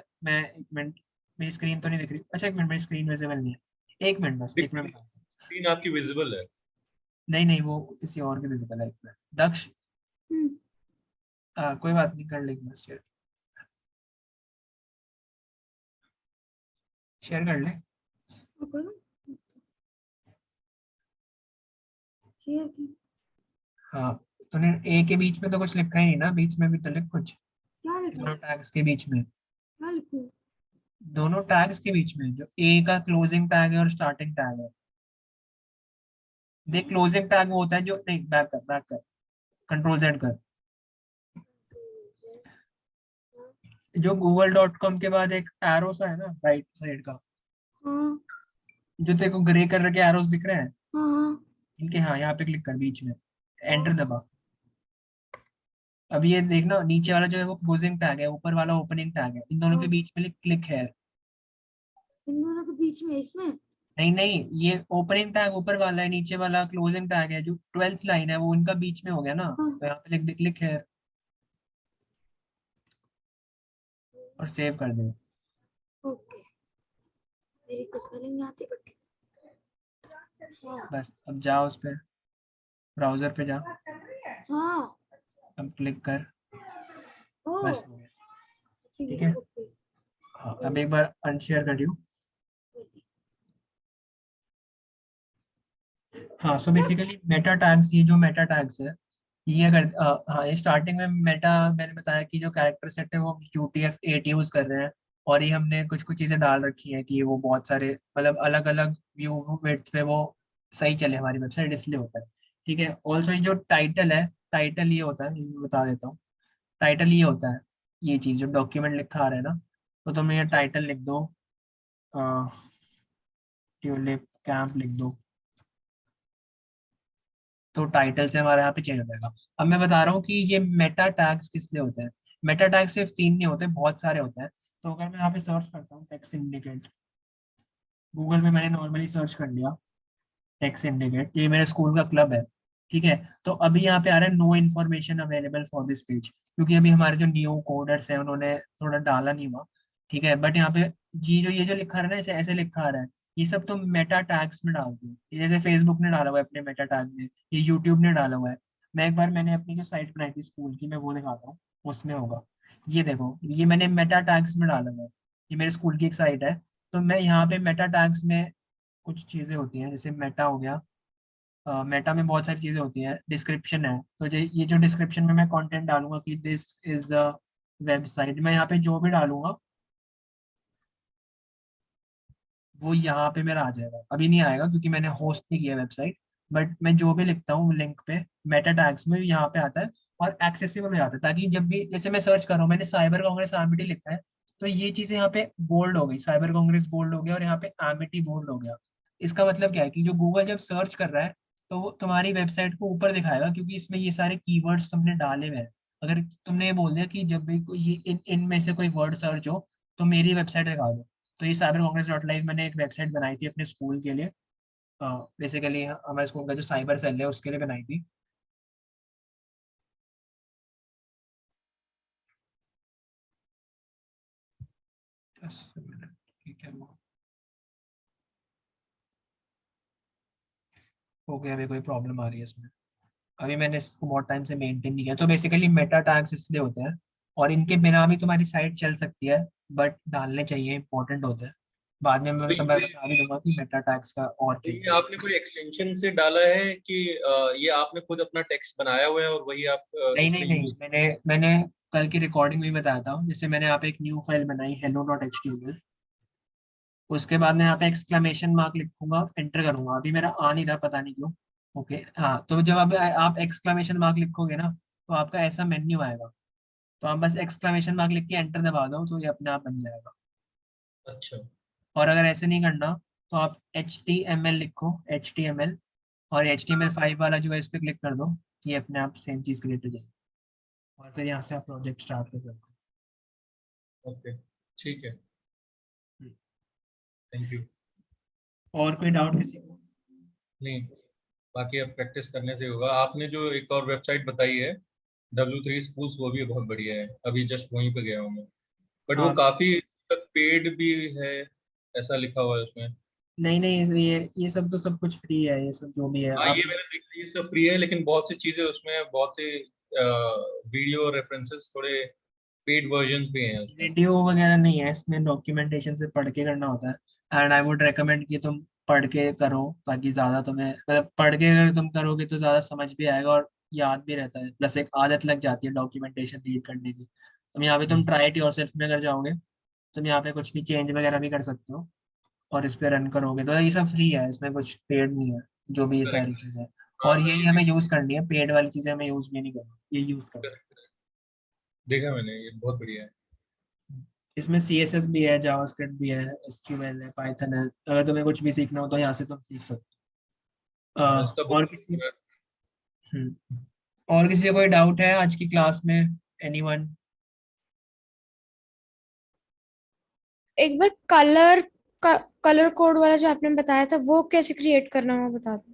एक मिनट, मेरी स्क्रीन तो नहीं दिख रही, अच्छा एक मिनट, मेरी स्क्रीन विजिबल नहीं है, एक मिनट बस, एक मिनट। स्क्रीन आपकी विजिबल है? नहीं नहीं, वो किसी और की विजिबल है, एक मिनट दक्ष। कोई बात नहीं, कर लेंगे, बस शेयर कर ले। करो शेयर की। हाँ, तूने ए के बीच में तो कुछ लिखा ही नहीं ना, बीच में भी तो लिख कुछ, क्या लिखना दोनों टैग्स के बीच में, क्या लिखूं? दोनों टैग्स के बीच में जो ए का क्लोजिंग टैग है और स्टार्टिंग टैग है। देख, क्लोजिंग टैग वो होता है जो, नहीं बैक कर, Ctrl+Z कर, जो google.com के बाद एक एरो सा है ना राइट साइड का, हाँ जो तेरे को ग्रे कलर के एरोस दिख रहे हैं हाँ हाँ इनके, हाँ यहाँ पे क्लिक कर बीच में, एंटर दबा। अब ये देखना, नीचे वाला जो है वो क्लोजिंग टैग है, ऊपर वाला ओपनिंग टैग है, इन दोनों के हाँ। बीच में क्लिक है। इन दोनों के बीच में, इसमें? नहीं नहीं, ये ओपनिंग टैग ऊपर वाला है, नीचे वाला क्लोजिंग टैग है, जो 12th लाइन है वो उनका बीच में हो गया ना, हाँ। तो यहाँ पे क्लिक है और सेव कर दे। ओके, मेरी कुछ स्पेलिंग नहीं आती बट हाँ बस अब जाओ उस पे, ब्राउजर पे जा, हाँ। अब क्लिक कर, ओ बस हो गया। ठीक ठीक है, है, ओके। हाँ अब एक बार अनशेयर कर दियो। हाँ, सो बेसिकली मेटा टैग्स, ये जो मेटा टैग्स है ये अगर हाँ, ये स्टार्टिंग में मेटा मैंने बताया कि जो कैरेक्टर सेट है वो UTF-8 यूज कर रहे हैं, और ये हमने कुछ कुछ चीजें डाल रखी हैं कि वो बहुत सारे मतलब अलग अलग व्यू विड्थ पे वो सही चले हमारी वेबसाइट, इसलिए होता है। ठीक है, ऑल्सो ये जो टाइटल है, टाइटल ये होता है, ये मैं बता देता हूँ। टाइटल ये होता है, ये चीज जो डॉक्यूमेंट लिखा आ रहा है ना, तो तुम ये टाइटल लिख दो, ट्यूलिप कैंप लिख दो, तो टाइटल से हमारे यहाँ पे चेंज हो जाएगा। अब मैं बता रहा हूँ कि ये मेटा टैग्स किस लिए होते हैं। मेटा टैग सिर्फ 3 नहीं होते, बहुत सारे होते हैं। तो अगर मैं यहाँ पे सर्च करता हूँ टेक्स्ट इंडिकेट, गूगल में मैंने नॉर्मली सर्च कर लिया टेक्स्ट इंडिकेट, ये मेरे स्कूल का क्लब है, ठीक है। तो अभी यहाँ पे आ रहा है no information available for this page, क्योंकि अभी हमारे जो न्यू कोडर्स हैं उन्होंने थोड़ा डाला नहीं हुआ, ठीक है। बट यहाँ पे ये जो लिखा है ना, ऐसे ऐसे लिखा आ रहा है, ये सब तुम मेटा टैग्स में डाल दो। ये जैसे फेसबुक ने डाला हुआ है अपने मेटा टैग में, ये यूट्यूब ने डाला हुआ है। मैंने अपनी जो साइट बनाई थी स्कूल की, मैं वो दिखाता हूँ, उसमें होगा। ये देखो, ये मैंने मेटा टैग्स में डाला हुआ है, ये मेरे स्कूल की एक साइट है। तो मैं यहाँ पे मेटा टैग्स में कुछ चीजें होती हैं, जैसे मेटा हो गया, मेटा में बहुत सारी चीजें होती हैं, डिस्क्रिप्शन है, तो ये जो डिस्क्रिप्शन में मैं कंटेंट डालूंगा कि दिस इज द वेबसाइट, मैं यहाँ पे जो भी डालूंगा वो यहाँ पे मेरा आ जाएगा। अभी नहीं आएगा क्योंकि मैंने होस्ट नहीं किया वेबसाइट, बट मैं जो भी लिखता हूँ लिंक पे मेटा टैग्स में यहाँ पे आता है और एक्सेसिबल हो जाता है, ताकि जब भी जैसे मैं सर्च कर रहा हूँ, मैंने साइबर कांग्रेस आमिटी लिखा है, तो ये चीजें यहाँ पे बोल्ड हो गई, साइबर कांग्रेस बोल्ड हो गया और यहाँ पे आमिटी बोल्ड हो गया। इसका मतलब क्या है कि जो गूगल जब सर्च कर रहा है तो वो तुम्हारी वेबसाइट को ऊपर दिखाएगा, क्योंकि इसमें ये सारे कीवर्ड्स तुमने डाले हुए हैं। अगर तुमने ये बोल दिया कि जब भी कोई ये इनमें से कोई वर्ड सर्च हो तो मेरी वेबसाइट दिखा दो, तो ये cybercongress.live मैंने एक वेबसाइट बनाई थी अपने स्कूल के लिए, बेसिकली हमारे स्कूल का जो साइबर सेल है उसके लिए बनाई थी। Just a minute, ठीक है वो हो गया, अभी कोई प्रॉब्लम आ रही है इसमें, अभी मैंने इसको बहुत टाइम से मेंटेन नहीं किया। तो बेसिकली मेटा टैग्स इसलिए होते हैं, और इनके बिना भी तुम्हारी साइट चल सकती है, बट डालने चाहिए, इंपॉर्टेंट होते हैं। बाद में मैं बता भी दूंगा कि मेटा टैग्स का और तो क्या ये आपने कोई एक्सटेंशन से डाला है कि ये आपने खुद अपना टेक्स्ट बनाया हुआ है और वही आप नहीं इसमें नहीं नहीं, यूज? मैंने कल की रिकॉर्डिंग में बताया था, जैसे मैंने यहाँ पे एक न्यू फाइल बनाई hello.html, उसके बाद मैं यहाँ पे एक्सक्लेमेशन मार्क लिखूंगा, एंटर करूंगा। अभी मेरा आ नहीं रहा, पता नहीं क्यों। ओके हाँ, तो जब आप एक्सक्लेमेशन मार्क लिखोगे ना, तो आपका ऐसा मेन्यू आएगा। तो आप बस एक्सक्लेमेशन मार्क लिख के एंटर दबा दो, तो ये अपने आप बन जाएगा। अच्छा और अगर ऐसे नहीं करना, तो आप HTML लिखो, HTML, और HTML5 वाला जो है इस पर क्लिक कर दो, ये अपने आप सेम चीज क्रिएट हो जाएगी। और फिर यहाँ से आप प्रोजेक्ट स्टार्ट कर सकते ओके ठीक है, हो। Thank you. और कोई डाउट किसी को? नहीं, बाकी अब प्रैक्टिस करने से होगा। आपने जो एक और वेबसाइट बताई है W3 स्कूल्स, वो भी बहुत बढ़िया है, अभी जस्ट वहीं पे गया हूँ मैं। बट वो हाँ, काफी तक पेड भी है, ऐसा लिखा हुआ है उसमें। नहीं नहीं, ये सब तो सब कुछ फ्री है, ये सब जो भी है हाँ आप। ये मैंने देखा, ये सब फ्री है, लेकिन बहुत सी चीजें उसमें, बहुत सी वीडियो रेफरेंसेस थोड़े पेड वर्जन भी हैं उसमें। वीडियो वगैरह नहीं है इसमें, डॉक्यूमेंटेशन से पढ़ के करना होता है। एंड आई वुड रेकमेंड कि तुम पढ़ के करो, ताकि ज़्यादा तुम्हें, मतलब पढ़ के अगर तुम करोगे तो ज़्यादा समझ भी आएगा और याद भी रहता है, प्लस एक आदत लग जाती है डॉक्यूमेंटेशन रीड करने की। तुम यहाँ पे तुम ट्राई इट योरसेल्फ में अगर जाओगे, तुम यहाँ पे कुछ भी चेंज वगैरह भी कर सकते हो, और इस पे रन करोगे। तो ये सब फ्री है, इसमें कुछ पेड नहीं है, जो भी ये सारी करेक्ट। चीज़ें। हाँ और हाँ, यही ये हमें देख, यूज़ करनी है, पेड वाली चीज़ें हमें यूज़ भी नहीं करनी, ये यूज़ करना। correct, देखा मैंने, ये बहुत बढ़िया है। इसमें CSS भी है, जावास्क्रिप्ट भी है, SQL है, पाइथन है। अगर तुम्हें कुछ भी सीखना हो तो यहाँ से तुम सीख सकते हो। हाँ, इसका और किसी और किसी का कोई डाउट है आज की क्लास में? एनीवन? एक बार कलर कोड वाला जो आपने बताया था वो कैसे क्रिएट करना है वो बता दो।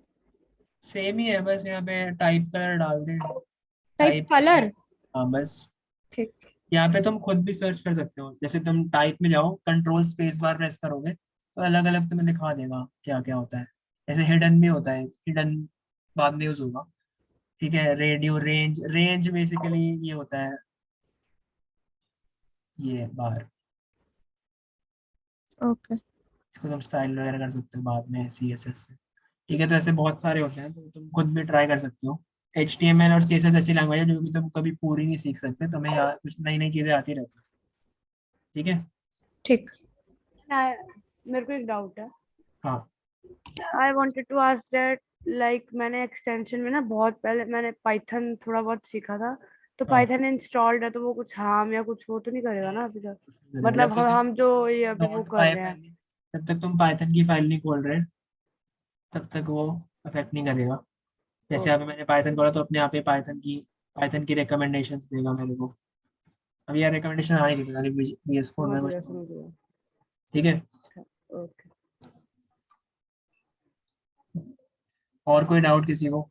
सेम ही है, बस यहाँ पे टाइप कलर डाल दे, टाइप टाइप करके। कलर। हाँ बस। ठीक। यहाँ पे तुम खुद भी सर्च कर सकते हो, जैसे तुम टाइप में जाओ, कंट्रोल स्पेस बार प्रेस करोगे तो अलग अलग तुम्हें दिखा देगा क्या क्या होता है। जैसे हिडन भी होता है, हिडन बाद में यूज होगा। ठीक है, रेडियो, रेंज, रेंज बेसिकली ये होता है, ये बार। ओके। इसको तुम स्टाइल वगैरह कर सकते हो बाद में CSS से। ठीक है, तो ऐसे बहुत सारे होते हैं, तो तुम खुद भी ट्राई कर सकते हो। HTML और CSS ऐसी लैंग्वेज है जो कि तुम कभी पूरी नहीं सीख सकते, तुम्हें यहाँ कुछ नई नई चीजें आती रहती है। ठीक है। ठीक। मेरे को एक डाउट है। हाँ I wanted to ask that, like मैंने एक्सटेंशन में ना बहुत पहले मैंने पाइथन थोड़ा बहुत सीखा था, तो हाँ, पाइथन इंस्टॉल्ड है, तो वो कुछ हार्म या कुछ वो तो नहीं करेगा ना अभी तक? जब मतलब तक हम जो ये तुम अभी वो डॉट कर पाई रहे हैं। फाइल नहीं, जब तक तुम पाइथन की फाइल नहीं खोल रहे, तब तक वो अफेक्ट नहीं करेगा। जैसे अभी ओके। मैंने पाइथन खोला तो अपने आप ही पाइथन की रिकमेंडेशंस देगा मेरे को। अब यार रिकमेंडेशन आ रही थी VS कोड में समझ कुछ। गया समझ गया। ठीक है। ओके। और कोई डाउट किसी को?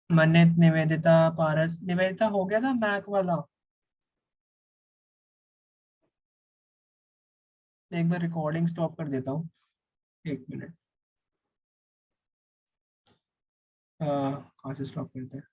मन्नत, निवेदिता, पारस। निवेदिता हो गया था मैक वाला? एक बार रिकॉर्डिंग स्टॉप कर देता हूँ, 1 मिनट। कहाँ से स्टॉप करते हैं?